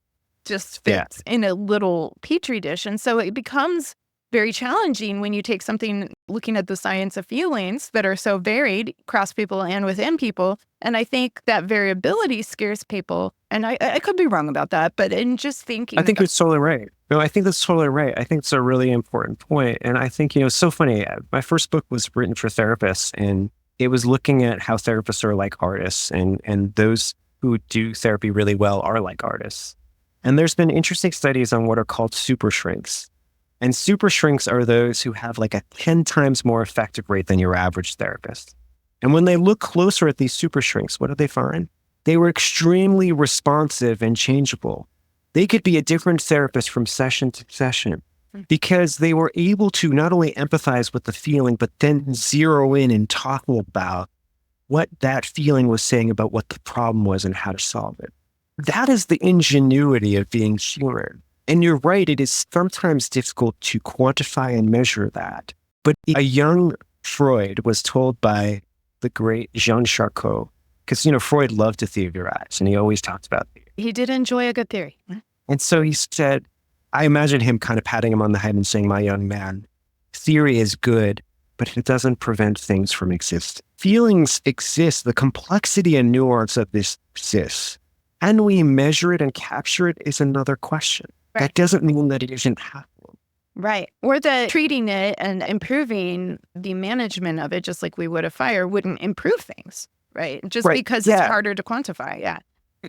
just fits in a little petri dish. And so it becomes very challenging when you take something looking at the science of feelings that are so varied across people and within people. And I think that variability scares people. And I could be wrong about that, but in just thinking. I think you're totally right. No, I think that's totally right. I think it's a really important point. And I think, it's so funny. My first book was written for therapists, and it was looking at how therapists are like artists, and those who do therapy really well are like artists. And there's been interesting studies on what are called super shrinks. And super shrinks are those who have like a 10 times more effective rate than your average therapist. And when they look closer at these super shrinks, what did they find? They were extremely responsive and changeable. They could be a different therapist from session to session because they were able to not only empathize with the feeling, but then zero in and talk about what that feeling was saying about what the problem was and how to solve it. That is the ingenuity of being human. And you're right, it is sometimes difficult to quantify and measure that. But a young Freud was told by the great Jean Charcot, because, Freud loved to theorize, and he always talked about theory. He did enjoy a good theory. And so he said, I imagine him kind of patting him on the head and saying, my young man, theory is good, but it doesn't prevent things from existing. Feelings exist. The complexity and nuance of this exists. And we measure it and capture it is another question. Right. That doesn't mean that it isn't happening. Right. Or that treating it and improving the management of it, just like we would a fire, wouldn't improve things, right? Just because it's harder to quantify. Yeah.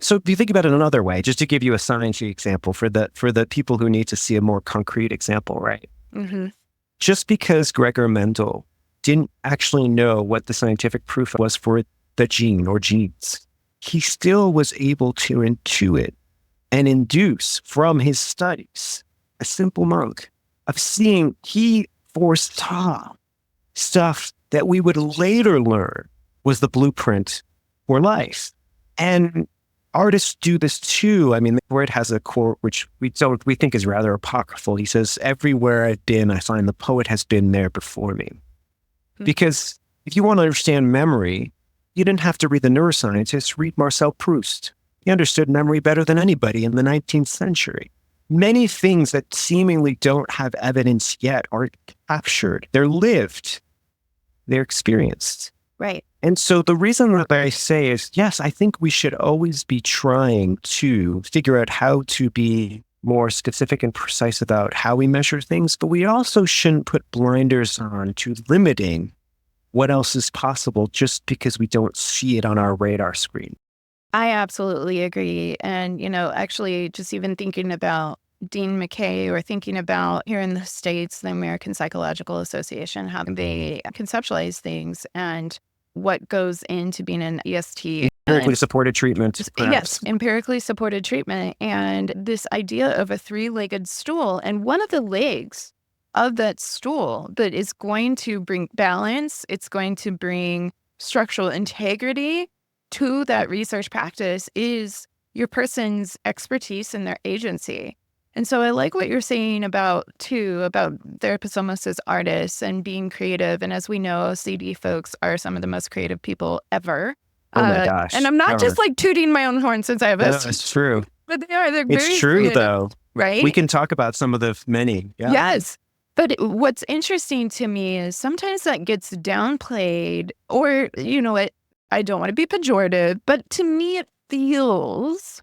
So if you think about it another way, just to give you a sciencey example for the people who need to see a more concrete example, right? Mm-hmm. Just because Gregor Mendel didn't actually know what the scientific proof was for the gene or genes, he still was able to intuit and induce from his studies a simple mode of seeing he foresaw stuff that we would later learn was the blueprint for life. And artists do this too. I mean, Freud has a quote which we think is rather apocryphal. He says, everywhere I've been, I find the poet has been there before me. Mm-hmm. Because if you want to understand memory, you didn't have to read the neuroscientists, read Marcel Proust. He understood memory better than anybody in the 19th century. Many things that seemingly don't have evidence yet are captured. They're lived. They're experienced. Right. And so the reason that I say is, yes, I think we should always be trying to figure out how to be more specific and precise about how we measure things, but we also shouldn't put blinders on to limiting what else is possible just because we don't see it on our radar screen. I absolutely agree. And, actually just even thinking about Dean McKay or thinking about here in the States, the American Psychological Association, how they conceptualize things and what goes into being an EST. Empirically supported treatment. Yes, empirically supported treatment. And this idea of a three-legged stool, and one of the legs of that stool that is going to bring balance, it's going to bring structural integrity to that research practice is your person's expertise and their agency. And so I like what you're saying about therapists almost as artists and being creative. And as we know, OCD folks are some of the most creative people ever. Oh my gosh. And I'm not just like tooting my own horn since I have No, it's true. But they're very It's true creative, though. right? We can talk about some of the many. Yeah. Yes. But what's interesting to me is sometimes that gets downplayed or, I don't want to be pejorative, but to me it feels,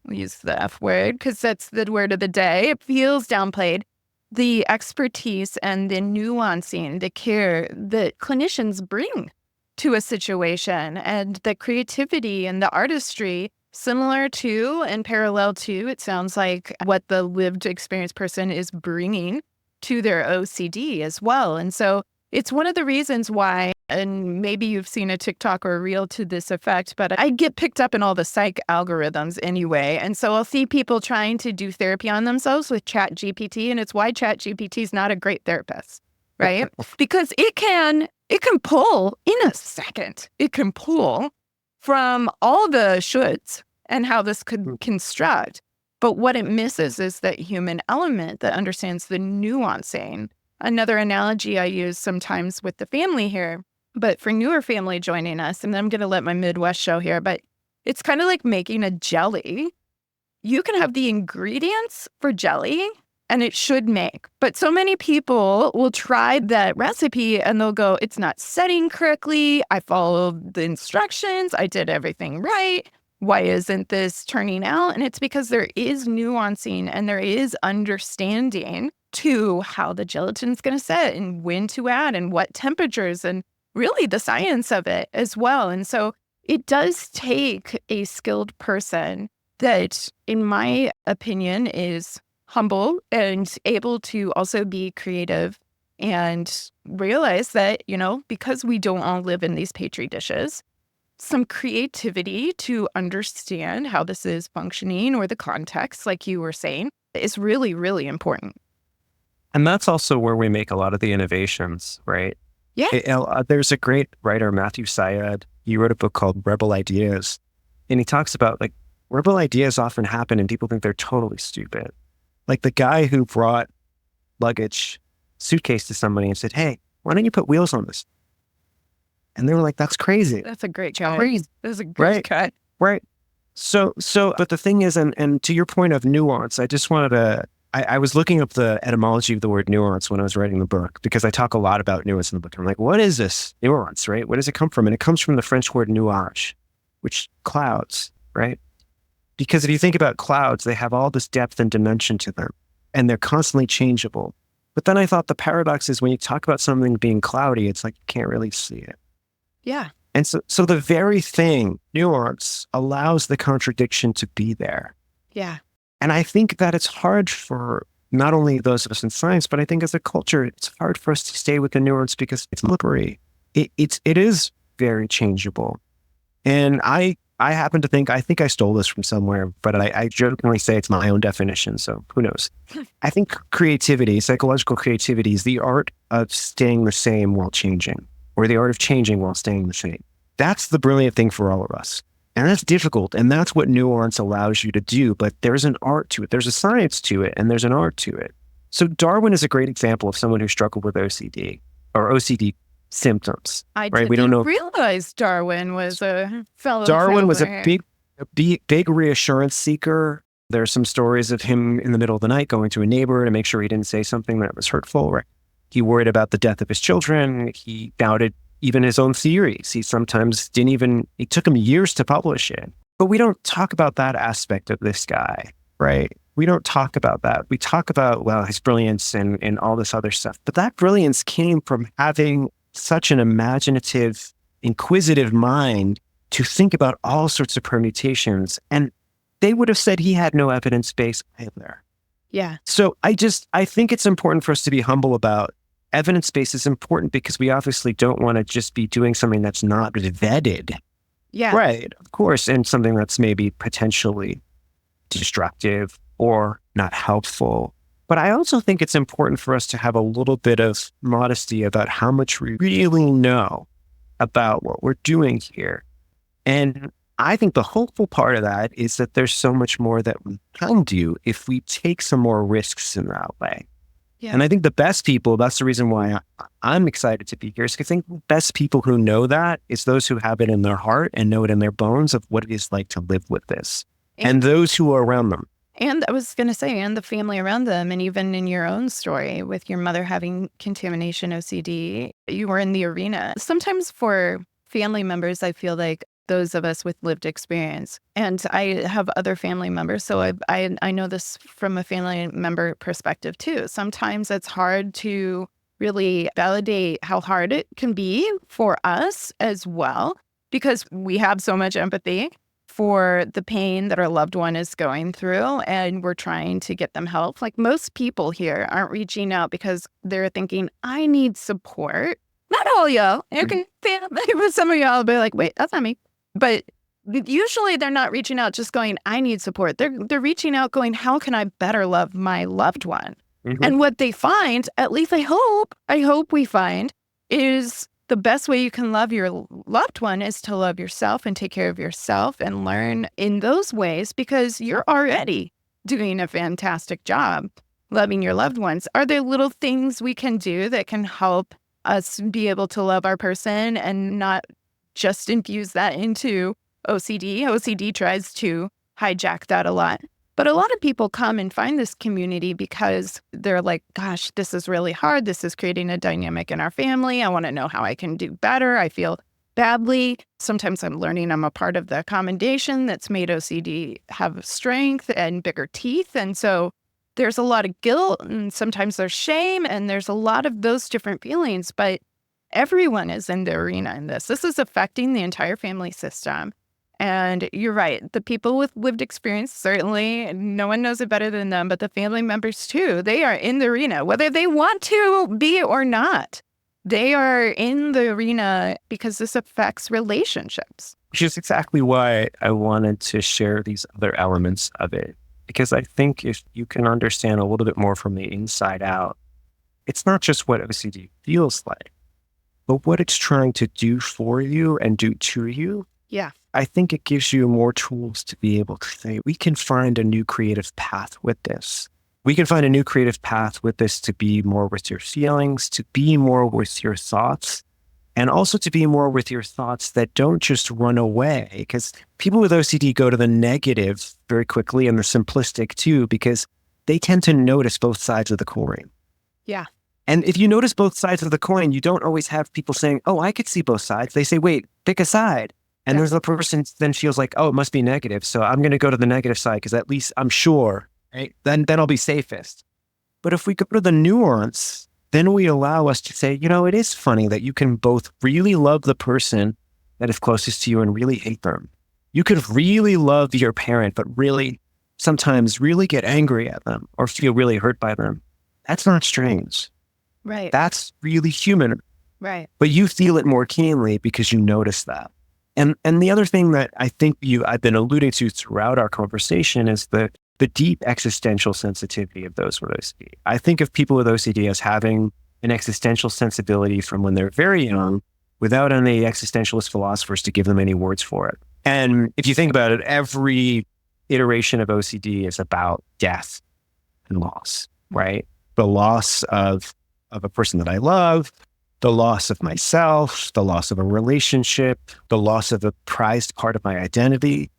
we'll use the F word because that's the word of the day, it feels downplayed. The expertise and the nuancing, the care that clinicians bring to a situation and the creativity and the artistry similar to and parallel to, it sounds like, what the lived experience person is bringing to their OCD as well. And so it's one of the reasons why, and maybe you've seen a TikTok or a reel to this effect, but I get picked up in all the psych algorithms anyway. And so I'll see people trying to do therapy on themselves with ChatGPT, and it's why ChatGPT is not a great therapist, right? Because it can pull in a second. It can pull from all the shoulds and how this could construct. But what it misses is that human element that understands the nuancing. Another analogy I use sometimes with the family here, but for newer family joining us, and then I'm going to let my Midwest show here, but it's kind of like making a jelly. You can have the ingredients for jelly and it should make, but so many people will try that recipe and they'll go, it's not setting correctly. I followed the instructions. I did everything right. Why isn't this turning out? And it's because there is nuancing and there is understanding to how the gelatin's going to set and when to add and what temperatures and really the science of it as well. And so it does take a skilled person that, in my opinion, is humble and able to also be creative and realize that, because we don't all live in these petri dishes, some creativity to understand how this is functioning or the context, like you were saying, is really, really important. And that's also where we make a lot of the innovations, right? Yeah. There's a great writer, Matthew Syed. He wrote a book called Rebel Ideas. And he talks about rebel ideas often happen and people think they're totally stupid. Like the guy who brought suitcase to somebody and said, hey, why don't you put wheels on this? And they were like, that's crazy. That's a great cut. Crazy. That's a great cut. Right. So, but the thing is, and to your point of nuance, I just wanted to, I was looking up the etymology of the word nuance when I was writing the book, because I talk a lot about nuance in the book. I'm like, what is this nuance, right? Where does it come from? And it comes from the French word nuage, which clouds, right? Because if you think about clouds, they have all this depth and dimension to them, and they're constantly changeable. But then I thought the paradox is when you talk about something being cloudy, it's like you can't really see it. Yeah. And so the very thing, nuance, allows the contradiction to be there. Yeah. And I think that it's hard for not only those of us in science, but I think as a culture, it's hard for us to stay with the nuance because it's slippery. It is very changeable. And I happen to think, I think I stole this from somewhere, but I jokingly say it's my own definition. So who knows? I think creativity, psychological creativity, is the art of staying the same while changing, or the art of changing while staying the same. That's the brilliant thing for all of us. And that's difficult. And that's what nuance allows you to do. But there's an art to it. There's a science to it. And there's an art to it. So Darwin is a great example of someone who struggled with OCD or OCD symptoms. I right? didn't realize Darwin was a fellow. Darwin was a big reassurance seeker. There are some stories of him in the middle of the night going to a neighbor to make sure he didn't say something that was hurtful. Right? He worried about the death of his children. He doubted even his own theories. He sometimes it took him years to publish it. But we don't talk about that aspect of this guy, right? We don't talk about that. We talk about, well, his brilliance and all this other stuff. But that brilliance came from having such an imaginative, inquisitive mind to think about all sorts of permutations. And they would have said he had no evidence base either. Yeah. So I think it's important for us to be humble about evidence base is important because we obviously don't want to just be doing something that's not vetted. Yeah. Right. Of course. And something that's maybe potentially destructive or not helpful. But I also think it's important for us to have a little bit of modesty about how much we really know about what we're doing here. And I think the hopeful part of that is that there's so much more that we can do if we take some more risks in that way. Yeah. And I think the best people, that's the reason why I'm excited to be here, is because I think the best people who know that is those who have it in their heart and know it in their bones of what it is like to live with this. And those who are around them. And I was going to say, and the family around them, and even in your own story with your mother having contamination OCD, you were in the arena. Sometimes for family members, I feel like those of us with lived experience, and I have other family members, so I know this from a family member perspective too. Sometimes it's hard to really validate how hard it can be for us as well, because we have so much empathy for the pain that our loved one is going through, and we're trying to get them help. Like most people here aren't reaching out because they're thinking, I need support. Not all y'all. Okay. Some of y'all will be like, wait, that's not me. But usually they're not reaching out just going, I need support. They're reaching out going, how can I better love my loved one? Mm-hmm. And what they find, at least I hope we find, is the best way you can love your loved one is to love yourself and take care of yourself and learn in those ways, because you're already doing a fantastic job loving your loved ones. Are there little things we can do that can help us be able to love our person and not just infuse that into OCD? OCD tries to hijack that a lot. But a lot of people come and find this community because they're like, gosh, this is really hard. This is creating a dynamic in our family. I want to know how I can do better. I feel badly. Sometimes I'm learning I'm a part of the accommodation that's made OCD have strength and bigger teeth. And so there's a lot of guilt, and sometimes there's shame, and there's a lot of those different feelings. But everyone is in the arena in this. This is affecting the entire family system. And you're right. The people with lived experience, certainly, no one knows it better than them, but the family members too, they are in the arena, whether they want to be or not. They are in the arena because this affects relationships. Which is exactly why I wanted to share these other elements of it. Because I think if you can understand a little bit more from the inside out, it's not just what OCD feels like, but what it's trying to do for you and do to you. Yeah. I think it gives you more tools to be able to say, we can find a new creative path with this. We can find a new creative path with this to be more with your feelings, to be more with your thoughts, and also to be more with your thoughts that don't just run away. Because people with OCD go to the negative very quickly, and they're simplistic too, because they tend to notice both sides of the coin. Yeah. And if you notice both sides of the coin, you don't always have people saying, oh, I could see both sides. They say, wait, pick a side. And there's the person then feels like, oh, it must be negative. So I'm going to go to the negative side because at least I'm sure, right? Then I'll be safest. But if we go to the nuance, then we allow us to say, it is funny that you can both really love the person that is closest to you and really hate them. You could really love your parent, but really sometimes really get angry at them or feel really hurt by them. That's not strange. Right. That's really human. Right. But you feel it more keenly because you notice that. And the other thing that I think I've been alluding to throughout our conversation is the deep existential sensitivity of those with OCD. I think of people with OCD as having an existential sensibility from when they're very young without any existentialist philosophers to give them any words for it. And if you think about it, every iteration of OCD is about death and loss, right? The loss of a person that I love, the loss of myself, the loss of a relationship, the loss of a prized part of my identity.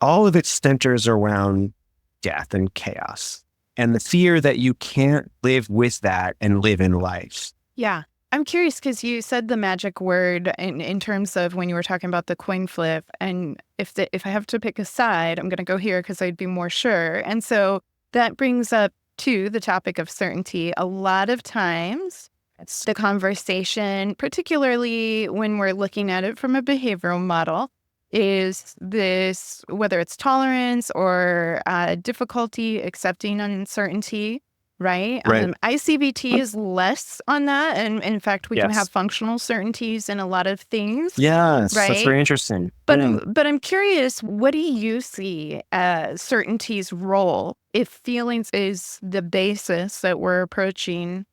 All of it centers around death and chaos and the fear that you can't live with that and live in life. Yeah. I'm curious because you said the magic word in terms of when you were talking about the coin flip. And if I have to pick a side, I'm going to go here because I'd be more sure. And so That brings up to the topic of certainty. A lot of times, it's the conversation, particularly when we're looking at it from a behavioral model, is this, whether it's tolerance or difficulty accepting uncertainty, right? Right. ICBT is less on that. And in fact, we can have Yes. functional certainties in a lot of things. Yes, that's Right. very interesting. But Yeah. I'm curious, what do you see as certainty's role if feelings is the basis that we're approaching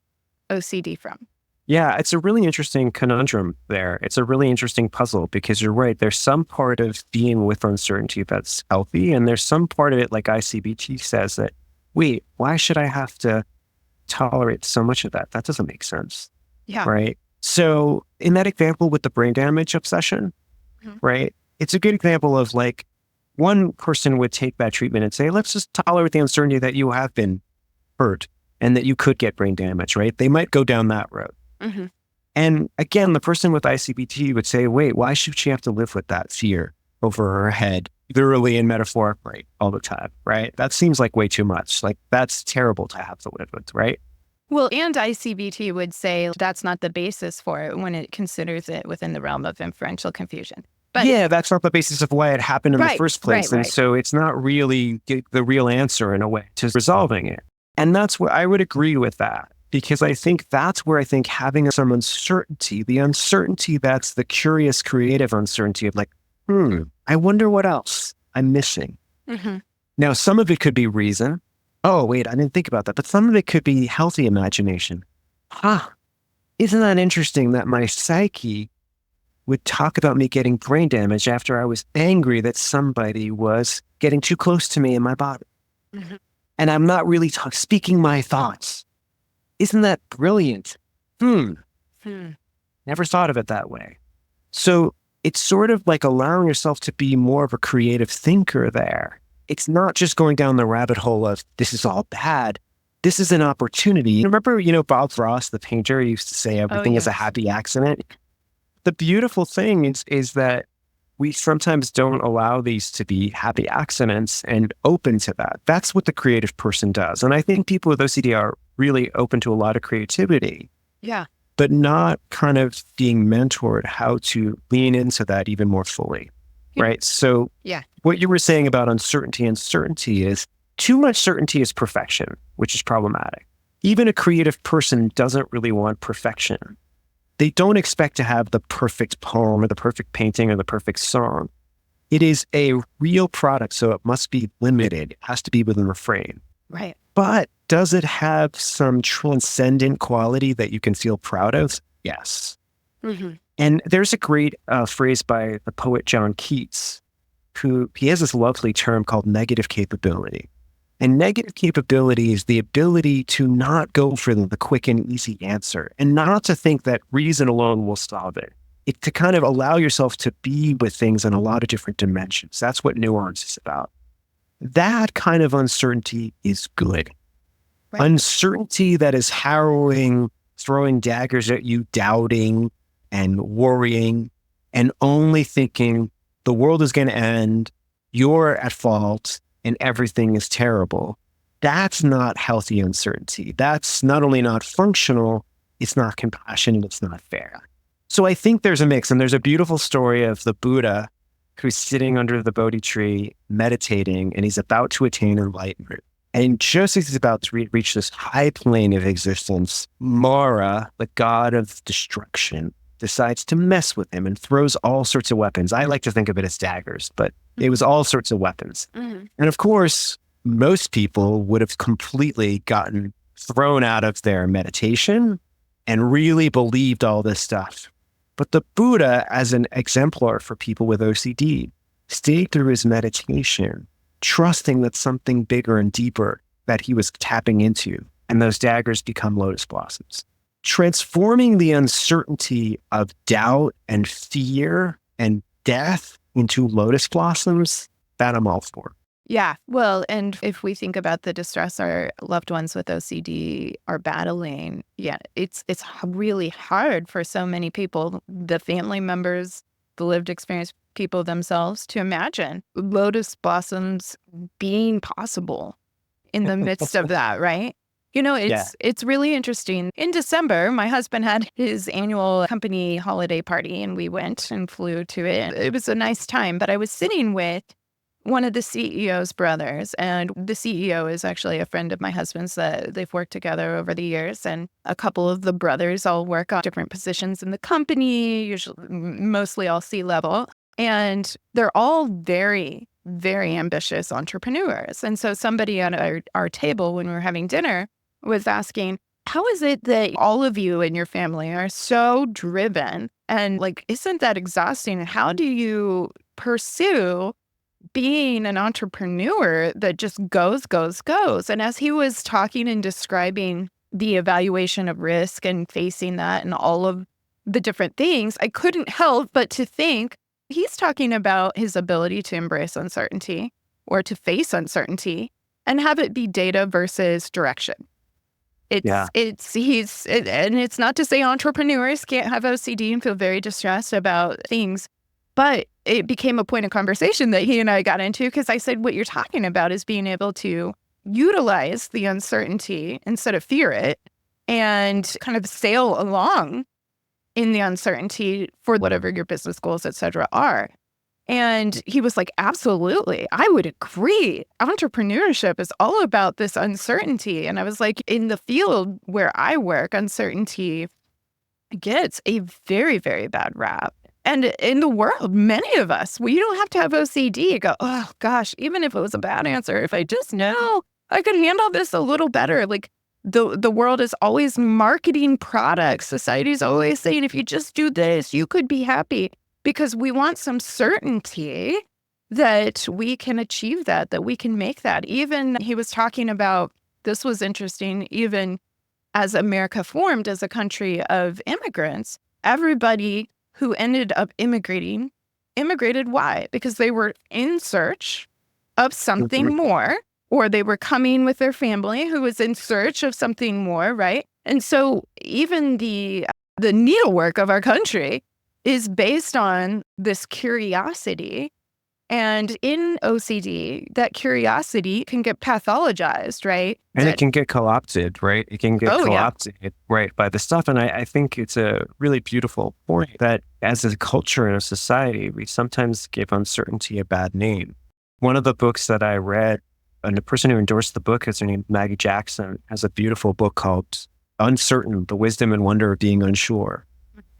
OCD from? Yeah, it's a really interesting conundrum there. It's a really interesting puzzle because you're right. There's some part of being with uncertainty that's healthy, and there's some part of it, like ICBT says, that, wait, why should I have to tolerate so much of that? That doesn't make sense. Yeah. Right. So in that example with the brain damage obsession, right, it's a good example of like one person would take that treatment and say, let's just tolerate the uncertainty that you have been hurt and that you could get brain damage, right? They might go down that road. Mm-hmm. And again, the person with ICBT would say, wait, why should she have to live with that fear over her head, literally and metaphorically all the time, right? That seems like way too much. Like that's terrible to have to live with, right? Well, and ICBT would say that's not the basis for it when it considers it within the realm of inferential confusion. But yeah, that's not the basis of why it happened in the first place. Right. And so it's not really the real answer in a way to resolving it. And that's where I would agree with that, because I think that's where I think having some uncertainty, the uncertainty that's the curious, creative uncertainty of like, I wonder what else I'm missing. Mm-hmm. Now, some of it could be reason. Oh, wait, I didn't think about that. But some of it could be healthy imagination. Isn't that interesting that my psyche would talk about me getting brain damage after I was angry that somebody was getting too close to me in my body. Mm-hmm. And I'm not really speaking my thoughts. Isn't that brilliant? Never thought of it that way. So it's sort of like allowing yourself to be more of a creative thinker there. It's not just going down the rabbit hole of this is all bad. This is an opportunity. Remember, Bob Ross, the painter, used to say everything is a happy accident. The beautiful thing is that we sometimes don't allow these to be happy accidents and open to that. That's what the creative person does. And I think people with OCD are really open to a lot of creativity. Yeah. But not kind of being mentored how to lean into that even more fully. Right. So what you were saying about uncertainty and certainty is too much certainty is perfection, which is problematic. Even a creative person doesn't really want perfection. They don't expect to have the perfect poem or the perfect painting or the perfect song. It is a real product, so it must be limited. It has to be within the frame. Right. But does it have some transcendent quality that you can feel proud of? Yes. Mm-hmm. And there's a great phrase by the poet John Keats, he has this lovely term called negative capability. And negative capability is the ability to not go for the quick and easy answer and not to think that reason alone will solve it. It's to kind of allow yourself to be with things in a lot of different dimensions. That's what nuance is about. That kind of uncertainty is good. Right. Uncertainty that is harrowing, throwing daggers at you, doubting and worrying and only thinking the world is going to end, you're at fault, and everything is terrible. That's not healthy uncertainty. That's not only not functional, it's not compassionate, it's not fair. So I think there's a mix, and there's a beautiful story of the Buddha who's sitting under the Bodhi tree meditating, and he's about to attain enlightenment. And just as he's about to reach this high plane of existence, Mara, the god of destruction, decides to mess with him and throws all sorts of weapons. I like to think of it as daggers, but it was all sorts of weapons. Mm-hmm. And of course, most people would have completely gotten thrown out of their meditation and really believed all this stuff. But the Buddha, as an exemplar for people with OCD, stayed through his meditation, trusting that something bigger and deeper that he was tapping into, and those daggers become lotus blossoms. Transforming the uncertainty of doubt and fear and death into lotus blossoms, that I'm all for. Yeah. Well, and if we think about the distress our loved ones with OCD are battling, it's really hard for so many people, the family members, the lived experience people themselves, to imagine lotus blossoms being possible in the midst of that, right? Yeah. It's really interesting. In December, my husband had his annual company holiday party, and we went and flew to it. It was a nice time, but I was sitting with one of the CEO's brothers, and the CEO is actually a friend of my husband's that they've worked together over the years. And a couple of the brothers all work on different positions in the company, usually mostly all C-level. And they're all very, very ambitious entrepreneurs. And so somebody at our table when we were having dinner was asking, how is it that all of you in your family are so driven? And like, isn't that exhausting? And how do you pursue being an entrepreneur that just goes, goes, goes? And as he was talking and describing the evaluation of risk and facing that and all of the different things, I couldn't help but to think he's talking about his ability to embrace uncertainty or to face uncertainty and have it be data versus direction. And it's not to say entrepreneurs can't have OCD and feel very distressed about things, but it became a point of conversation that he and I got into because I said, what you're talking about is being able to utilize the uncertainty instead of fear it and kind of sail along in the uncertainty for whatever your business goals, et cetera, are. And he was like, absolutely, I would agree. Entrepreneurship is all about this uncertainty. And I was like, in the field where I work, uncertainty gets a very, very bad rap. And in the world, many of us, we don't have to have OCD. Go, oh gosh, even if it was a bad answer, if I just know I could handle this a little better. Like the world is always marketing products. Society's always saying, if you just do this, you could be happy. Because we want some certainty that we can achieve that we can make that. Even he was talking about, this was interesting, even as America formed as a country of immigrants, everybody who ended up immigrated. Why? Because they were in search of something more, or they were coming with their family who was in search of something more, right? And so even the needlework of our country is based on this curiosity. And in OCD, that curiosity can get pathologized, right? And it can get co-opted, right? It can get co-opted, right, by the stuff. And I think it's a really beautiful point that as a culture and a society, we sometimes give uncertainty a bad name. One of the books that I read, and the person who endorsed the book is her name Maggie Jackson, has a beautiful book called Uncertain, The Wisdom and Wonder of Being Unsure.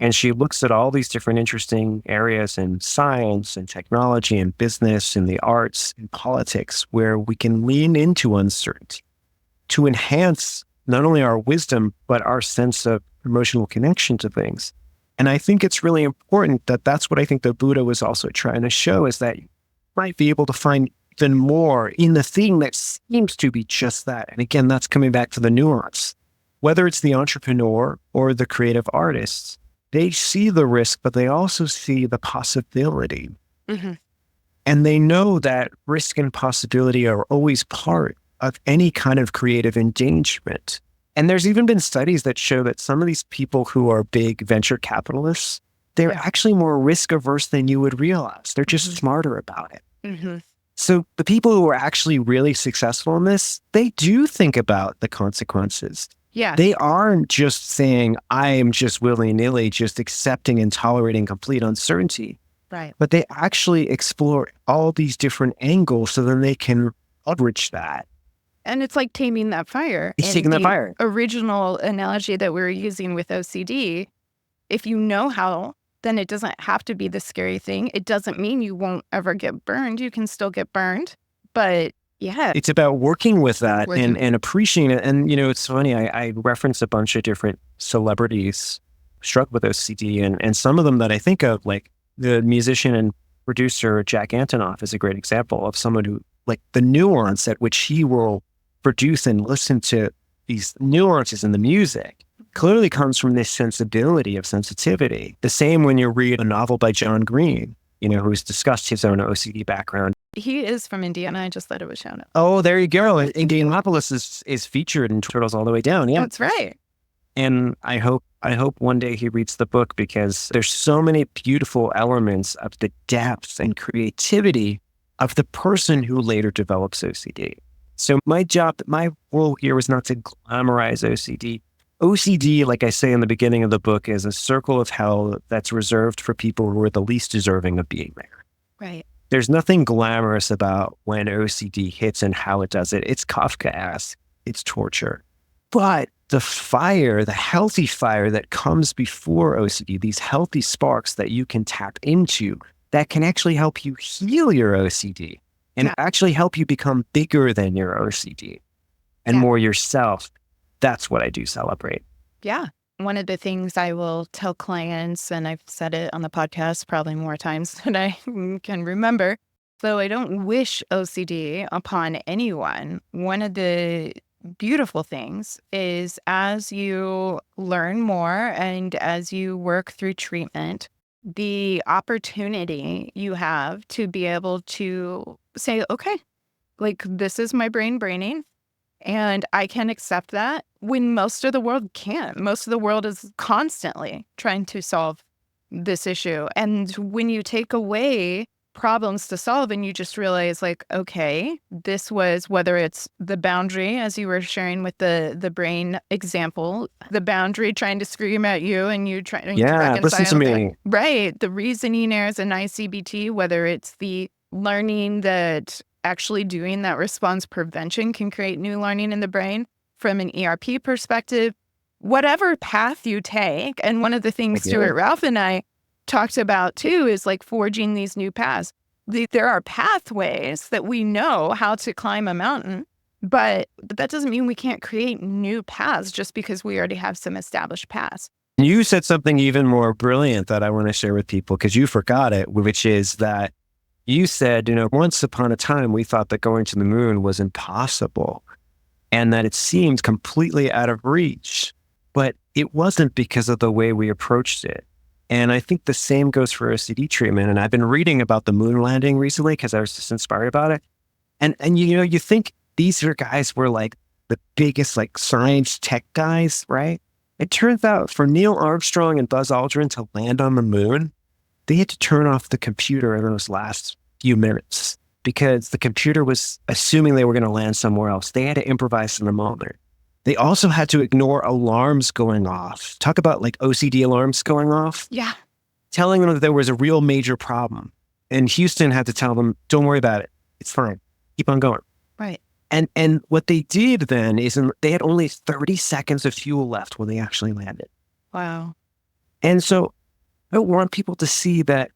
And she looks at all these different interesting areas in science and technology and business and the arts and politics where we can lean into uncertainty to enhance not only our wisdom, but our sense of emotional connection to things. And I think it's really important that that's what I think the Buddha was also trying to show, is that you might be able to find even more in the thing that seems to be just that. And again, that's coming back to the nuance. Whether it's the entrepreneur or the creative artist, they see the risk, but they also see the possibility. Mm-hmm. And they know that risk and possibility are always part of any kind of creative engagement. And there's even been studies that show that some of these people who are big venture capitalists, they're actually more risk averse than you would realize. They're just smarter about it. Mm-hmm. So the people who are actually really successful in this, they do think about the consequences. Yeah. They aren't just saying, I am just willy-nilly, just accepting and tolerating complete uncertainty. Right. But they actually explore all these different angles so then they can leverage that. And it's like taming that fire. It's taking that fire. Original analogy that we were using with OCD, if you know how, then it doesn't have to be the scary thing. It doesn't mean you won't ever get burned. You can still get burned, but yeah. It's about working with that and appreciating it. And, it's funny, I referenced a bunch of different celebrities struck with OCD, and some of them that I think of, like the musician and producer Jack Antonoff is a great example of someone who, like, the nuance at which he will produce and listen to these nuances in the music clearly comes from this sensibility of sensitivity. The same when you read a novel by John Green, who's discussed his own OCD background. He is from Indiana. I just thought it was shown up. Oh, there you go. Indianapolis is featured in Turtles All the Way Down. Yeah, that's right. And I hope one day he reads the book, because there's so many beautiful elements of the depth and creativity of the person who later develops OCD. So my role here was not to glamorize OCD. OCD, like I say in the beginning of the book, is a circle of hell that's reserved for people who are the least deserving of being there. Right. There's nothing glamorous about when OCD hits and how it does it. It's Kafkaesque. It's torture. But the fire, the healthy fire that comes before OCD, these healthy sparks that you can tap into that can actually help you heal your OCD and actually help you become bigger than your OCD and more yourself. That's what I do celebrate. Yeah. One of the things I will tell clients, and I've said it on the podcast probably more times than I can remember, though I don't wish OCD upon anyone. One of the beautiful things is as you learn more and as you work through treatment, the opportunity you have to be able to say, okay, like this is my brain braining. And I can accept that when most of the world can't. Most of the world is constantly trying to solve this issue. And when you take away problems to solve and you just realize like, okay, this was, whether it's the boundary, as you were sharing with the brain example, the boundary trying to scream at you and you trying to reconcile. Listen to me. Right. The reasoning errors in ICBT, whether it's the learning that actually doing that response prevention can create new learning in the brain from an ERP perspective, whatever path you take. And one of the things Stuart Ralph and I talked about too is like forging these new paths. There are pathways that we know how to climb a mountain, but that doesn't mean we can't create new paths just because we already have some established paths. You said something even more brilliant that I want to share with people because you forgot it, which is that you said, once upon a time, we thought that going to the moon was impossible and that it seemed completely out of reach, but it wasn't because of the way we approached it. And I think the same goes for OCD treatment. And I've been reading about the moon landing recently because I was just inspired about it. And you think these are guys were like the biggest like science tech guys, right? It turns out for Neil Armstrong and Buzz Aldrin to land on the moon, they had to turn off the computer in those last few minutes because the computer was assuming they were going to land somewhere else. They had to improvise in the moment. They also had to ignore alarms going off. Talk about like OCD alarms going off. Yeah. Telling them that there was a real major problem. And Houston had to tell them, don't worry about it. It's fine. Keep on going. Right. And what they did then is they had only 30 seconds of fuel left when they actually landed. Wow. And so I want people to see that,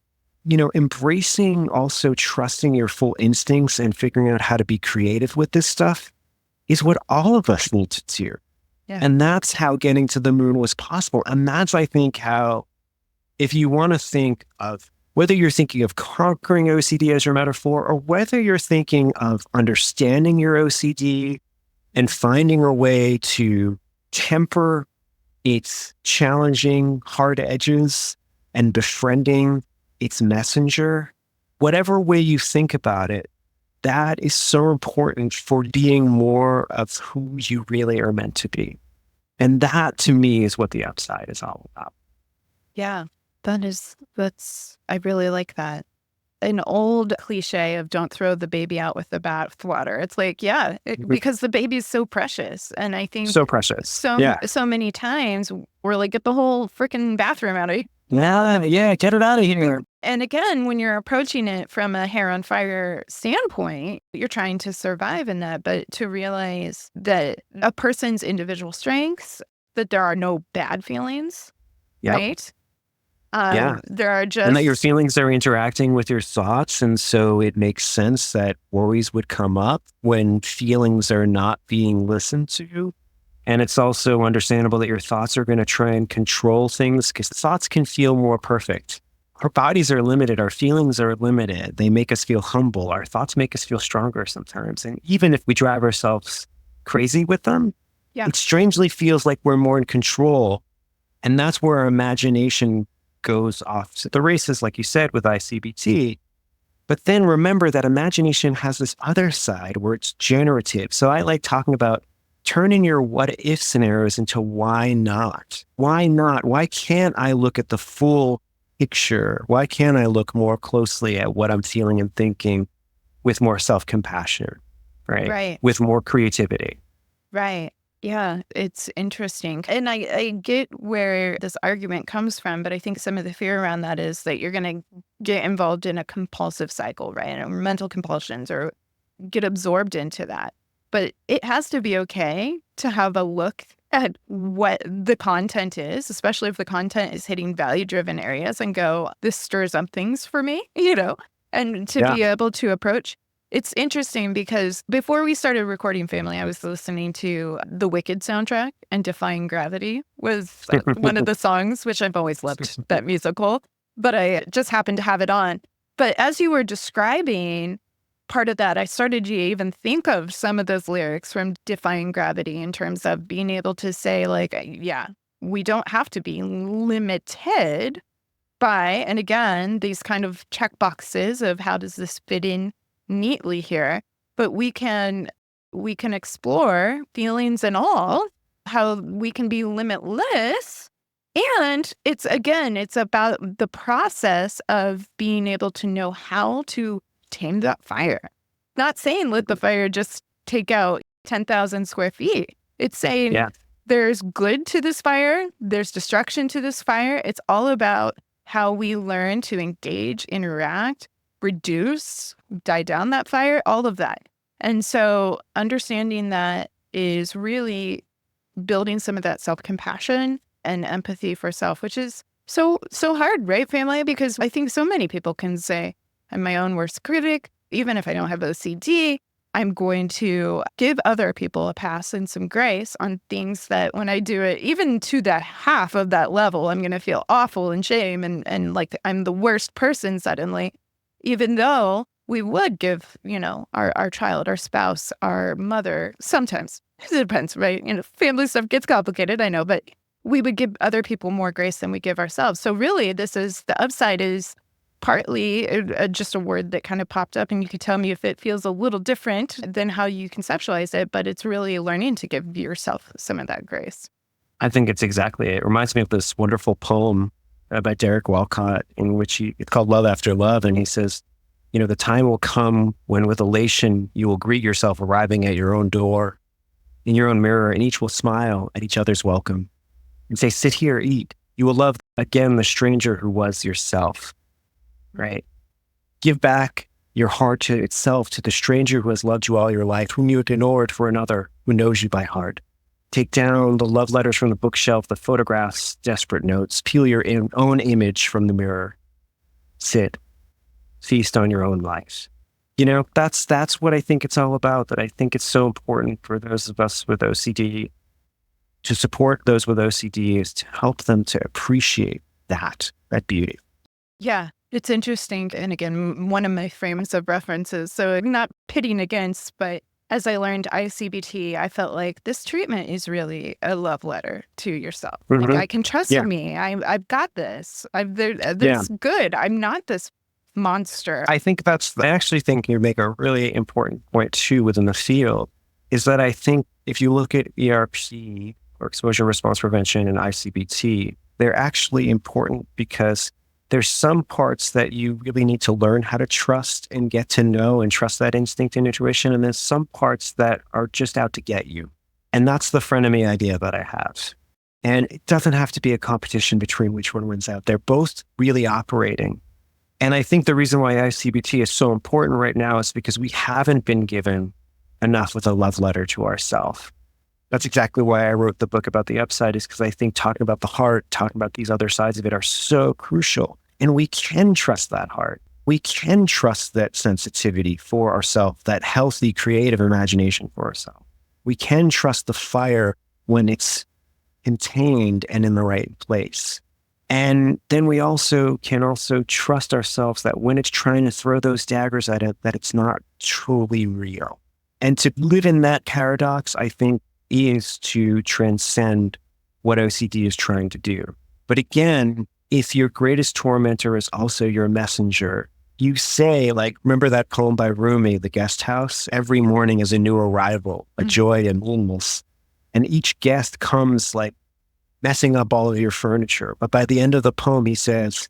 embracing also trusting your full instincts and figuring out how to be creative with this stuff is what all of us need to do. Yeah. And that's how getting to the moon was possible. And that's, I think, how, if you want to think of whether you're thinking of conquering OCD as your metaphor, or whether you're thinking of understanding your OCD and finding a way to temper its challenging hard edges and befriending its messenger, whatever way you think about it, that is so important for being more of who you really are meant to be. And that to me is what the Upside is all about. Yeah, I really like that. An old cliche of don't throw the baby out with the bathwater. It's like, because the baby is so precious. And I think so precious. So many times we're like, get the whole freaking bathroom out of here. Yeah, get it out of here. And again, when you're approaching it from a hair on fire standpoint, you're trying to survive in that, but to realize that a person's individual strengths, that there are no bad feelings, right? There are just... And that your feelings are interacting with your thoughts. And so it makes sense that worries would come up when feelings are not being listened to. And it's also understandable that your thoughts are going to try and control things because thoughts can feel more perfect. Our bodies are limited. Our feelings are limited. They make us feel humble. Our thoughts make us feel stronger sometimes. And even if we drive ourselves crazy with them, it strangely feels like we're more in control. And that's where our imagination goes off to the races, like you said, with ICBT. But then remember that imagination has this other side where it's generative. So I like talking about turning your what if scenarios into why not? Why not? Why can't I look at the full picture? Why can't I look more closely at what I'm feeling and thinking with more self-compassion? right? Right. With more creativity. Right. Yeah, it's interesting. And I get where this argument comes from, but I think some of the fear around that is that you're going to get involved in a compulsive cycle, right? Or mental compulsions, or get absorbed into that. But it has to be okay to have a look at what the content is, especially if the content is hitting value-driven areas, and go, this stirs up things for me, and to Yeah. be able to approach. It's interesting because before we started recording Family, I was listening to the Wicked soundtrack, and Defying Gravity was one of the songs, which I've always loved that musical, but I just happened to have it on. But as you were describing part of that, I started to even think of some of those lyrics from Defying Gravity in terms of being able to say, like, yeah, we don't have to be limited by, and again, these kind of check boxes of how does this fit in neatly here, but we can explore feelings and all, how we can be limitless. And it's about the process of being able to know how to tame that fire. Not saying let the fire just take out 10,000 square feet. It's saying Yeah. there's good to this fire, there's destruction to this fire. It's all about how we learn to engage, interact, reduce, die down that fire, all of that. And so understanding that is really building some of that self-compassion and empathy for self, which is so hard, right, Family? Because I think so many people can say, I'm my own worst critic. Even if I don't have OCD, I'm going to give other people a pass and some grace on things that when I do it, even to that half of that level, I'm going to feel awful and shame and like I'm the worst person suddenly, even though we would give, our child, our spouse, our mother, sometimes, it depends, right? Family stuff gets complicated, I know, but we would give other people more grace than we give ourselves. So really, the upside is partly just a word that kind of popped up, and you could tell me if it feels a little different than how you conceptualize it, but it's really learning to give yourself some of that grace. I think it's exactly it. It reminds me of this wonderful poem by Derek Walcott, in which it's called Love After Love. And he says, the time will come when with elation, you will greet yourself arriving at your own door, in your own mirror, and each will smile at each other's welcome and say, sit here, eat. You will love again the stranger who was yourself, right? Give back your heart to itself, to the stranger who has loved you all your life, whom you ignored for another who knows you by heart. Take down the love letters from the bookshelf, the photographs, desperate notes. Peel your own image from the mirror. Sit, feast on your own life. That's what I think it's all about. That I think it's so important for those of us with OCD to support those with OCD, is to help them to appreciate that beauty. Yeah, it's interesting. And again, one of my frames of references, so not pitting against, but as I learned ICBT, I felt like this treatment is really a love letter to yourself. Mm-hmm. Like, I can trust me. I've got this. This good. I'm not this monster. I actually think you make a really important point too within the field, is that I think if you look at ERP or exposure response prevention and ICBT, they're actually important because there's some parts that you really need to learn how to trust and get to know and trust that instinct and intuition. And there's some parts that are just out to get you. And that's the frenemy idea that I have. And it doesn't have to be a competition between which one wins out. They're both really operating. And I think the reason why ICBT is so important right now is because we haven't been given enough with a love letter to ourselves. That's exactly why I wrote the book about the upside, is because I think talking about the heart, talking about these other sides of it are so crucial. And we can trust that heart. We can trust that sensitivity for ourselves, that healthy, creative imagination for ourselves. We can trust the fire when it's contained and in the right place. And then we can trust ourselves that when it's trying to throw those daggers at it, that it's not truly real. And to live in that paradox, I think, is to transcend what OCD is trying to do. But again, if your greatest tormentor is also your messenger, you say, like, remember that poem by Rumi, The Guest House? Every morning is a new arrival, a joy and illness. And each guest comes like messing up all of your furniture. But by the end of the poem, he says,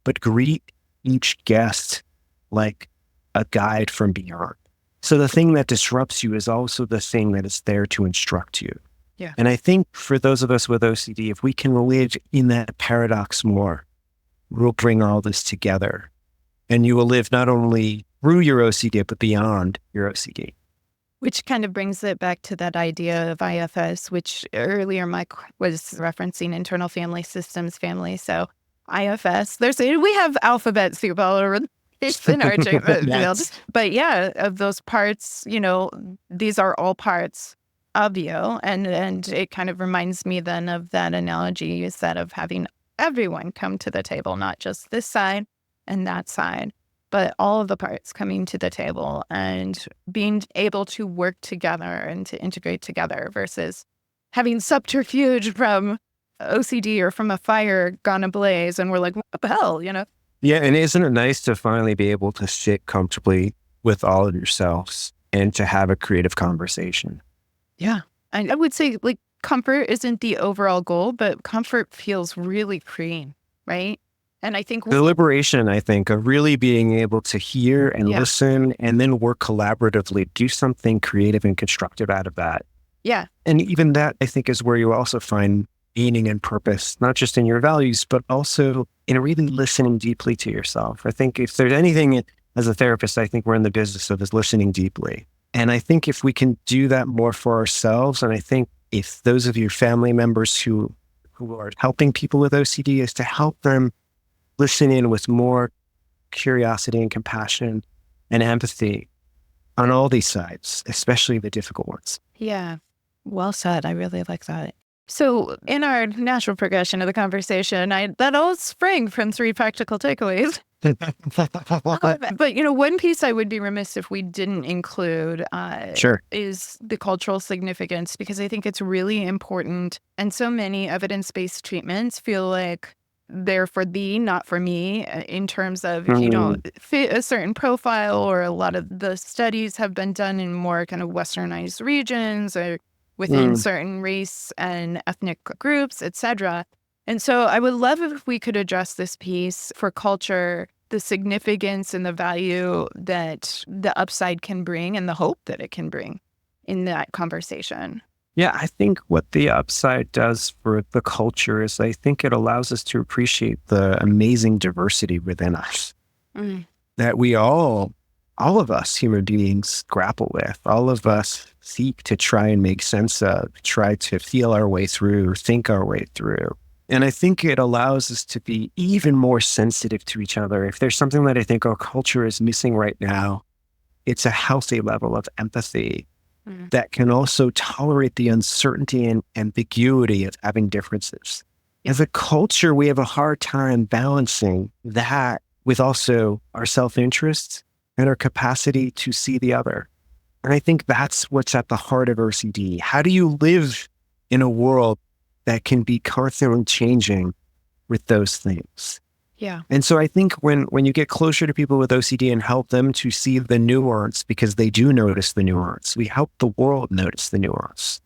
but greet each guest like a guide from beyond. So the thing that disrupts you is also the thing that is there to instruct you. Yeah. And I think for those of us with OCD, if we can live in that paradox more, we'll bring all this together. And you will live not only through your OCD, but beyond your OCD. Which kind of brings it back to that idea of IFS, which earlier Mike was referencing internal family systems family. So IFS, we have alphabet soup all over the place in our treatment field. But yeah, of those parts, these are all parts of you. And it kind of reminds me then of that analogy you said of having everyone come to the table, not just this side and that side, but all of the parts coming to the table and being able to work together and to integrate together versus having subterfuge from OCD or from a fire gone ablaze. And we're like, what the hell, Yeah. And isn't it nice to finally be able to sit comfortably with all of yourselves and to have a creative conversation? Yeah. And I would say comfort isn't the overall goal, but comfort feels really freeing, right? And I think the liberation, of really being able to hear and listen and then work collaboratively, do something creative and constructive out of that. Yeah. And even that, I think, is where you also find meaning and purpose, not just in your values, but also in really listening deeply to yourself. I think if there's anything as a therapist, I think we're in the business of is listening deeply. And I think if we can do that more for ourselves, and I think if those of your family members who are helping people with OCD is to help them listen in with more curiosity and compassion and empathy on all these sides, especially the difficult ones. Yeah, well said. I really like that. So in our natural progression of the conversation, that all sprang from 3 practical takeaways. But, one piece I would be remiss if we didn't include is the cultural significance, because I think it's really important. And so many evidence-based treatments feel like they're for thee, not for me, in terms of if you don't fit a certain profile, or a lot of the studies have been done in more kind of westernized regions or within certain race and ethnic groups, etc. And so I would love if we could address this piece for culture, the significance and the value that the upside can bring and the hope that it can bring in that conversation. Yeah, I think what the upside does for the culture is I think it allows us to appreciate the amazing diversity within us that we all of us human beings grapple with, all of us seek to try and make sense of, try to feel our way through, think our way through. And I think it allows us to be even more sensitive to each other. If there's something that I think our culture is missing right now, it's a healthy level of empathy that can also tolerate the uncertainty and ambiguity of having differences. As a culture, we have a hard time balancing that with also our self-interest and our capacity to see the other. And I think that's what's at the heart of OCD. How do you live in a world that can be constantly changing with those things? Yeah. And so I think when you get closer to people with OCD and help them to see the nuance, because they do notice the nuance, we help the world notice the nuance.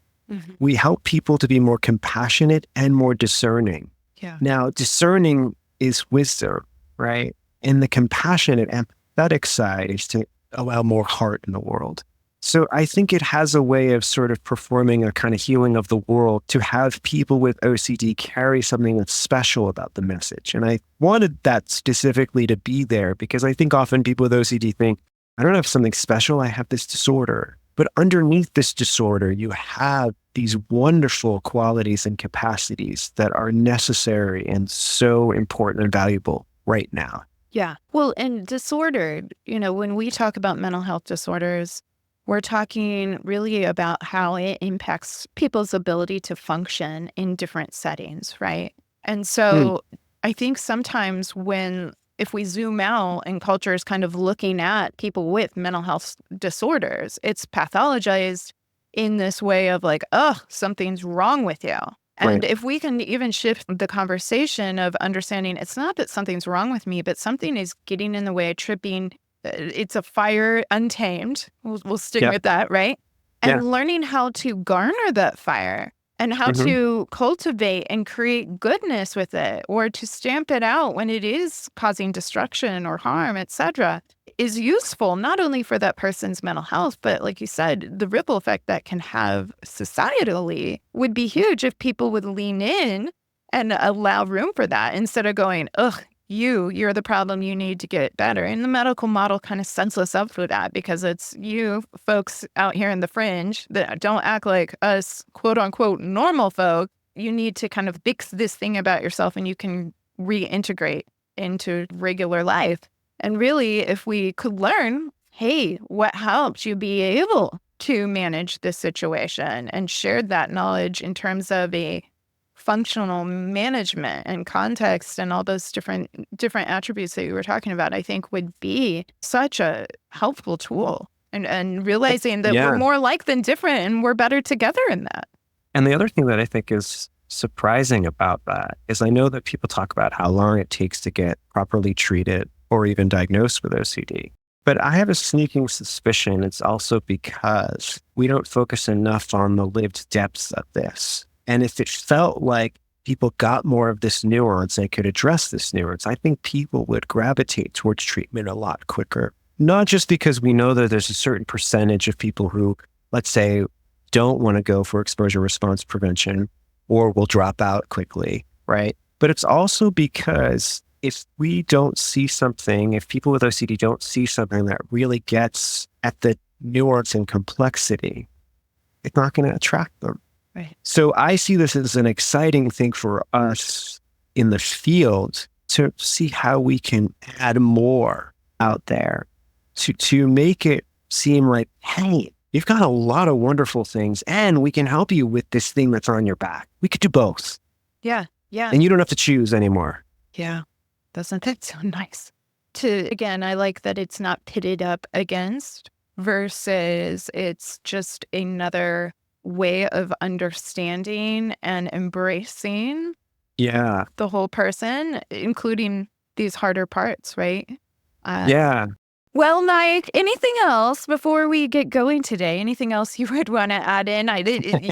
We help people to be more compassionate and more discerning. Yeah. Now, discerning is wisdom, right? And the compassionate, empathetic side is to allow more heart in the world. So I think it has a way of sort of performing a kind of healing of the world to have people with OCD carry something that's special about the message. And I wanted that specifically to be there because I think often people with OCD think, I don't have something special, I have this disorder. But underneath this disorder, you have these wonderful qualities and capacities that are necessary and so important and valuable right now. Yeah. Well, and disorder, when we talk about mental health disorders, we're talking really about how it impacts people's ability to function in different settings, right? And so I think sometimes if we zoom out and culture is kind of looking at people with mental health disorders, it's pathologized in this way of like, oh, something's wrong with you. And if we can even shift the conversation of understanding it's not that something's wrong with me, but something is getting in the way, tripping. It's a fire untamed. We'll stick with that, right? And learning how to garner that fire and how to cultivate and create goodness with it, or to stamp it out when it is causing destruction or harm, etc. is useful not only for that person's mental health, but like you said, the ripple effect that can have societally would be huge if people would lean in and allow room for that instead of going, ugh, you're the problem, you need to get better. And the medical model kind of sets us up for that because it's you folks out here in the fringe that don't act like us, quote unquote, normal folk. You need to kind of fix this thing about yourself and you can reintegrate into regular life. And really, if we could learn, hey, what helps you be able to manage this situation and share that knowledge in terms of a functional management and context and all those different attributes that you were talking about, I think would be such a helpful tool. And realizing that we're more alike than different and we're better together in that. And the other thing that I think is surprising about that is I know that people talk about how long it takes to get properly treated or even diagnosed with OCD. But I have a sneaking suspicion it's also because we don't focus enough on the lived depths of this. And if it felt like people got more of this nuance and could address this nuance, I think people would gravitate towards treatment a lot quicker. Not just because we know that there's a certain percentage of people who, let's say, don't want to go for exposure response prevention or will drop out quickly, right? But it's also because if we don't see something, if people with OCD don't see something that really gets at the nuance and complexity, it's not going to attract them. Right. So I see this as an exciting thing for us in the field to see how we can add more out there to make it seem like, hey, you've got a lot of wonderful things and we can help you with this thing that's on your back. We could do both. Yeah. And you don't have to choose anymore. Yeah. Doesn't that sound nice? Again, I like that it's not pitted up against versus it's just another way of understanding and embracing the whole person, including these harder parts, right? Well, Mike, anything else before we get going today? Anything else you would want to add in?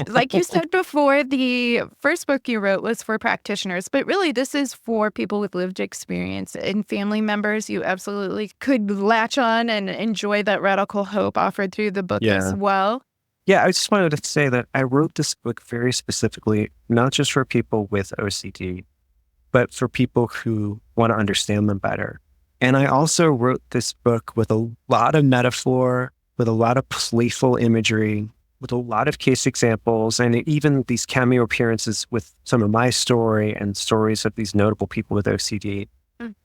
Like you said before, the first book you wrote was for practitioners, but really this is for people with lived experience and family members. You absolutely could latch on and enjoy that radical hope offered through the book as well. Yeah, I just wanted to say that I wrote this book very specifically, not just for people with OCD, but for people who want to understand them better. And I also wrote this book with a lot of metaphor, with a lot of playful imagery, with a lot of case examples, and even these cameo appearances with some of my story and stories of these notable people with OCD.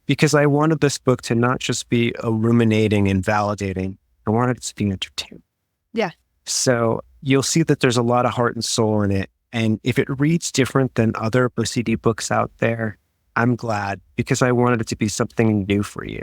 Because I wanted this book to not just be illuminating and validating, I wanted it to be entertaining. Yeah. So you'll see that there's a lot of heart and soul in it. And if it reads different than other OCD books out there, I'm glad because I wanted it to be something new for you.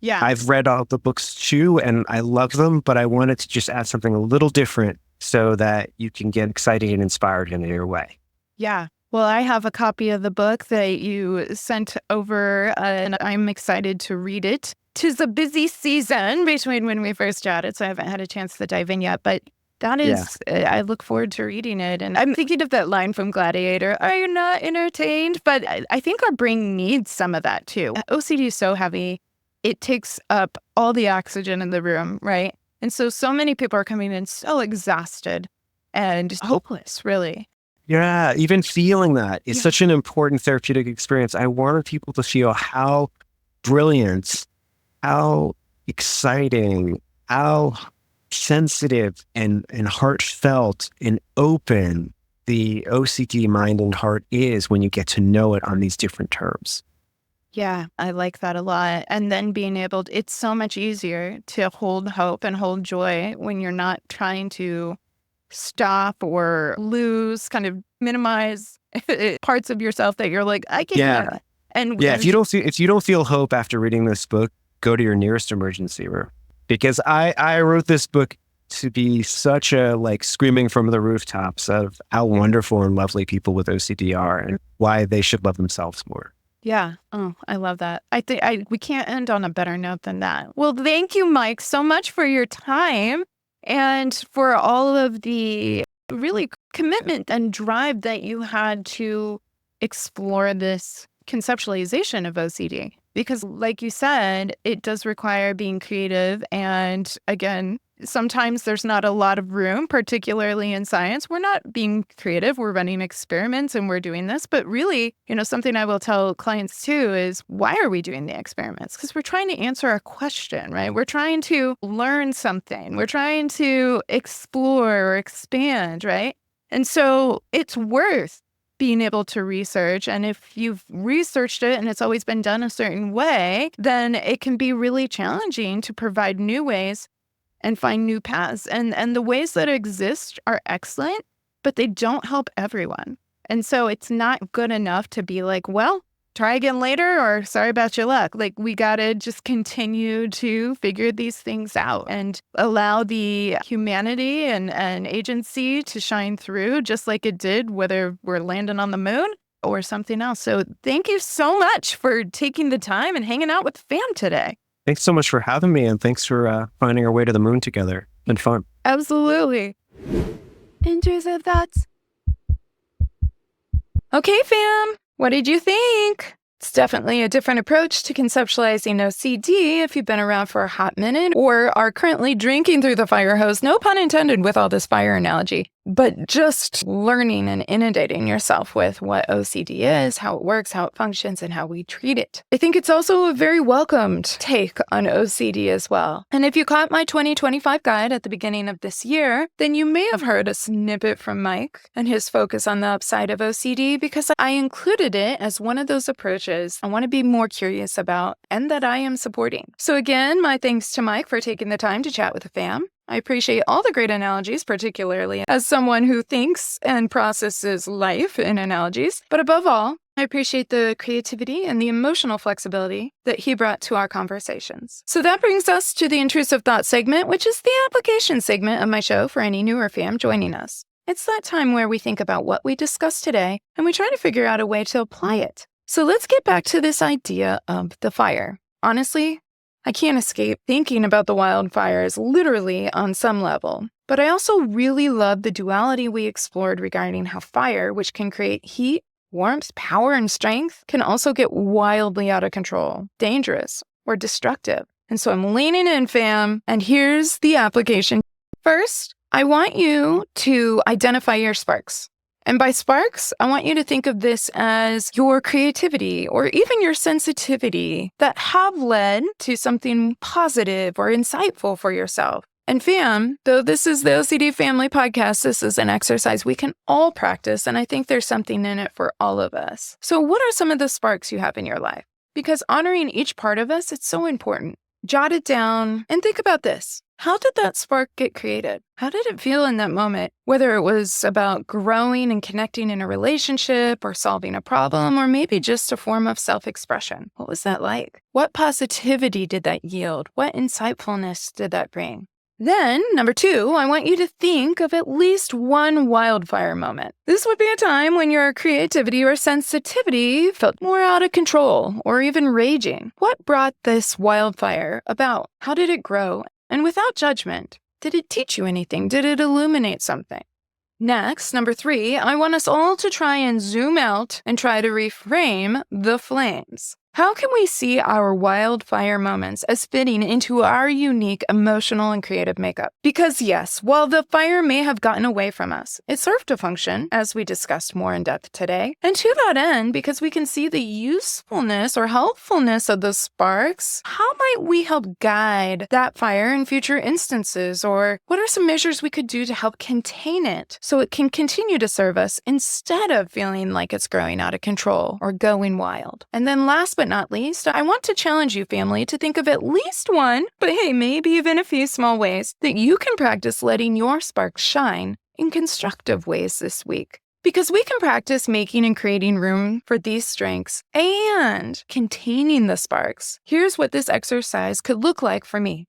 Yeah. I've read all the books too, and I love them, but I wanted to just add something a little different so that you can get excited and inspired in your way. Yeah. Well, I have a copy of the book that you sent over, and I'm excited to read it. 'Tis a busy season between when we first chatted, so I haven't had a chance to dive in yet, but that is, I look forward to reading it. And I'm thinking of that line from Gladiator, are you not entertained? But I think our brain needs some of that too. OCD is so heavy. It takes up all the oxygen in the room, right? And so many people are coming in so exhausted and hopeless, really. Yeah, even feeling that is such an important therapeutic experience. I wanted people to feel how brilliant, how exciting, how sensitive and heartfelt and open the OCD mind and heart is when you get to know it on these different terms. Yeah, I like that a lot. And then being able to, it's so much easier to hold hope and hold joy when you're not trying to stop or lose, kind of minimize parts of yourself that you're like, I can't. And if you don't feel hope after reading this book, go to your nearest emergency room. Because I wrote this book to be such a screaming from the rooftops of how wonderful and lovely people with OCD are and why they should love themselves more. Yeah. Oh, I love that. I think we can't end on a better note than that. Well, thank you, Mike, so much for your time and for all of the really commitment and drive that you had to explore this conceptualization of OCD. because like you said, it does require being creative. And again, sometimes there's not a lot of room, particularly in science. We're not being creative. We're running experiments and we're doing this. But really, something I will tell clients too is, why are we doing the experiments? Because we're trying to answer a question, right? We're trying to learn something. We're trying to explore or expand, right? And so it's worth being able to research. And if you've researched it and it's always been done a certain way, then it can be really challenging to provide new ways and find new paths. And the ways that exist are excellent, but they don't help everyone. And so it's not good enough to be like, well, try again later, or sorry about your luck. Like, we got to just continue to figure these things out and allow the humanity and agency to shine through, just like it did, whether we're landing on the moon or something else. So thank you so much for taking the time and hanging out with fam today. Thanks so much for having me, and thanks for finding our way to the moon together. Been fun. Absolutely. Intrusive thoughts. Okay, fam. What did you think? It's definitely a different approach to conceptualizing OCD if you've been around for a hot minute or are currently drinking through the fire hose, no pun intended with all this fire analogy, but just learning and inundating yourself with what OCD is, how it works, how it functions, and how we treat it. I think it's also a very welcomed take on OCD as well. And if you caught my 2025 guide at the beginning of this year, then you may have heard a snippet from Mike and his focus on the upside of OCD, because I included it as one of those approaches I want to be more curious about and that I am supporting. So again, my thanks to Mike for taking the time to chat with the fam. I appreciate all the great analogies, particularly as someone who thinks and processes life in analogies. But above all, I appreciate the creativity and the emotional flexibility that he brought to our conversations. So that brings us to the Intrusive Thoughts segment, which is the application segment of my show for any newer fam joining us. It's that time where we think about what we discussed today and we try to figure out a way to apply it. So let's get back to this idea of the fire. Honestly, I can't escape thinking about the wildfires literally on some level. But I also really love the duality we explored regarding how fire, which can create heat, warmth, power, and strength, can also get wildly out of control, dangerous, or destructive. And so I'm leaning in, fam, and here's the application. First, I want you to identify your sparks. And by sparks, I want you to think of this as your creativity or even your sensitivity that have led to something positive or insightful for yourself. And fam, though this is the OCD Family Podcast, this is an exercise we can all practice, and I think there's something in it for all of us. So what are some of the sparks you have in your life? Because honoring each part of us, it's so important. Jot it down and think about this. How did that spark get created? How did it feel in that moment? Whether it was about growing and connecting in a relationship or solving a problem, or maybe just a form of self-expression. What was that like? What positivity did that yield? What insightfulness did that bring? Then, number 2, I want you to think of at least one wildfire moment. This would be a time when your creativity or sensitivity felt more out of control or even raging. What brought this wildfire about? How did it grow? And without judgment, did it teach you anything? Did it illuminate something? Next, number 3, I want us all to try and zoom out and try to reframe the flames. How can we see our wildfire moments as fitting into our unique emotional and creative makeup? Because yes, while the fire may have gotten away from us, it served a function, as we discussed more in depth today. And to that end, because we can see the usefulness or helpfulness of the sparks, how might we help guide that fire in future instances? Or what are some measures we could do to help contain it so it can continue to serve us instead of feeling like it's growing out of control or going wild? And then last but not least, I want to challenge you, family, to think of at least one, but hey, maybe even a few small ways that you can practice letting your sparks shine in constructive ways this week. Because we can practice making and creating room for these strengths and containing the sparks. Here's what this exercise could look like for me.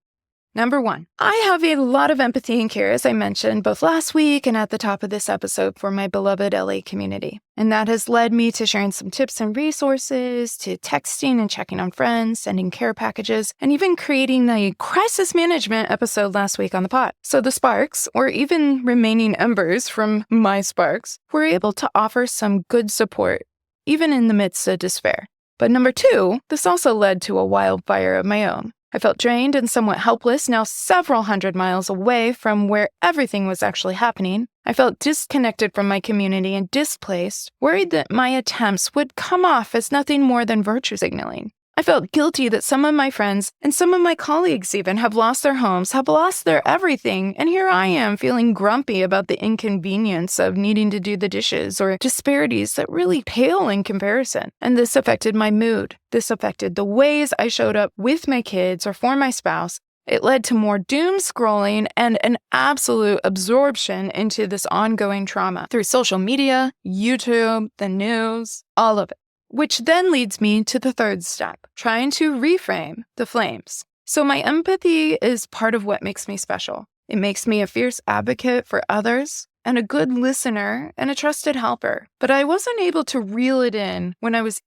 Number 1, I have a lot of empathy and care, as I mentioned, both last week and at the top of this episode for my beloved LA community. And that has led me to sharing some tips and resources, to texting and checking on friends, sending care packages, and even creating a crisis management episode last week on the pod. So the sparks, or even remaining embers from my sparks, were able to offer some good support, even in the midst of despair. But number 2, this also led to a wildfire of my own. I felt drained and somewhat helpless, now several hundred miles away from where everything was actually happening. I felt disconnected from my community and displaced, worried that my attempts would come off as nothing more than virtue signaling. I felt guilty that some of my friends and some of my colleagues even have lost their homes, have lost their everything, and here I am feeling grumpy about the inconvenience of needing to do the dishes or disparities that really pale in comparison. And this affected my mood. This affected the ways I showed up with my kids or for my spouse. It led to more doom scrolling and an absolute absorption into this ongoing trauma through social media, YouTube, the news, all of it. Which then leads me to the 3rd step, trying to reframe the flames. So my empathy is part of what makes me special. It makes me a fierce advocate for others and a good listener and a trusted helper. But I wasn't able to reel it in when I was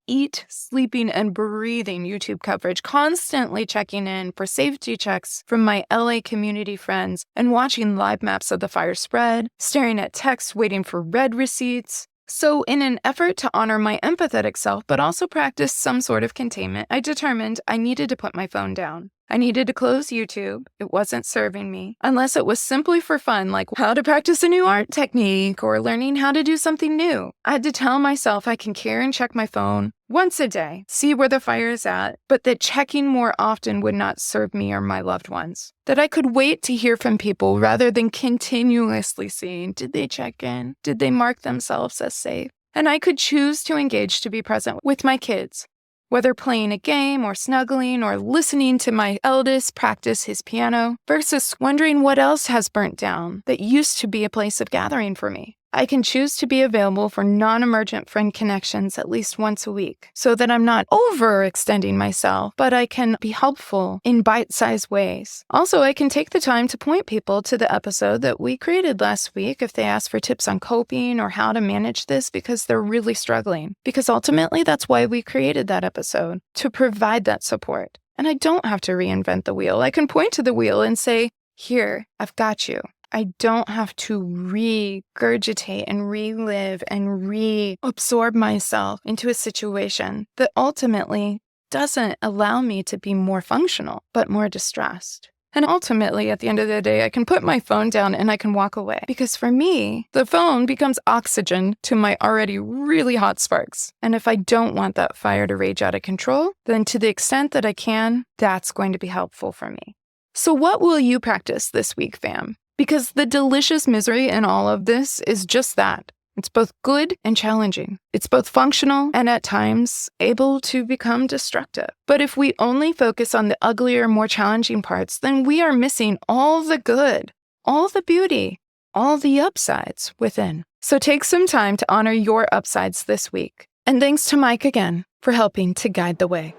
sleeping, and breathing YouTube coverage, constantly checking in for safety checks from my LA community friends and watching live maps of the fire spread, staring at texts, waiting for red receipts. So in an effort to honor my empathetic self, but also practice some sort of containment, I determined I needed to put my phone down. I needed to close YouTube. It wasn't serving me, unless it was simply for fun, like how to practice a new art technique or learning how to do something new. I had to tell myself I can care and check my phone once a day, see where the fire is at, but that checking more often would not serve me or my loved ones. That I could wait to hear from people rather than continuously seeing, did they check in? Did they mark themselves as safe? And I could choose to engage to be present with my kids, whether playing a game or snuggling or listening to my eldest practice his piano, versus wondering what else has burnt down that used to be a place of gathering for me. I can choose to be available for non-emergent friend connections at least once a week so that I'm not overextending myself, but I can be helpful in bite-sized ways. Also, I can take the time to point people to the episode that we created last week if they ask for tips on coping or how to manage this because they're really struggling. Because ultimately, that's why we created that episode, to provide that support. And I don't have to reinvent the wheel. I can point to the wheel and say, here, I've got you. I don't have to regurgitate and relive and reabsorb myself into a situation that ultimately doesn't allow me to be more functional, but more distressed. And ultimately, at the end of the day, I can put my phone down and I can walk away. Because for me, the phone becomes oxygen to my already really hot sparks. And if I don't want that fire to rage out of control, then to the extent that I can, that's going to be helpful for me. So what will you practice this week, fam? Because the delicious misery in all of this is just that. It's both good and challenging. It's both functional and at times able to become destructive. But if we only focus on the uglier, more challenging parts, then we are missing all the good, all the beauty, all the upsides within. So take some time to honor your upsides this week. And thanks to Mike again for helping to guide the way.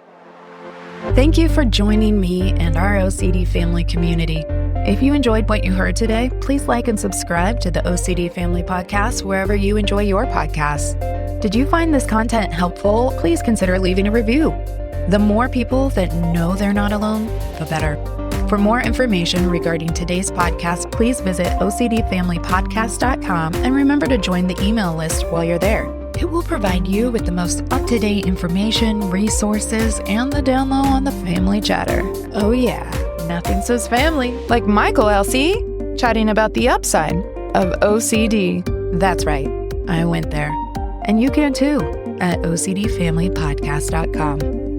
Thank you for joining me and our OCD family community. If you enjoyed what you heard today, please like and subscribe to the OCD Family Podcast wherever you enjoy your podcasts. Did you find this content helpful? Please consider leaving a review. The more people that know they're not alone, the better. For more information regarding today's podcast, please visit OCDFamilyPodcast.com and remember to join the email list while you're there. It will provide you with the most up-to-date information, resources, and the down low on the family chatter. Oh yeah, nothing says family like Michael Alcée chatting about the upside of OCD. That's right, I went there. And you can too at OCDFamilyPodcast.com.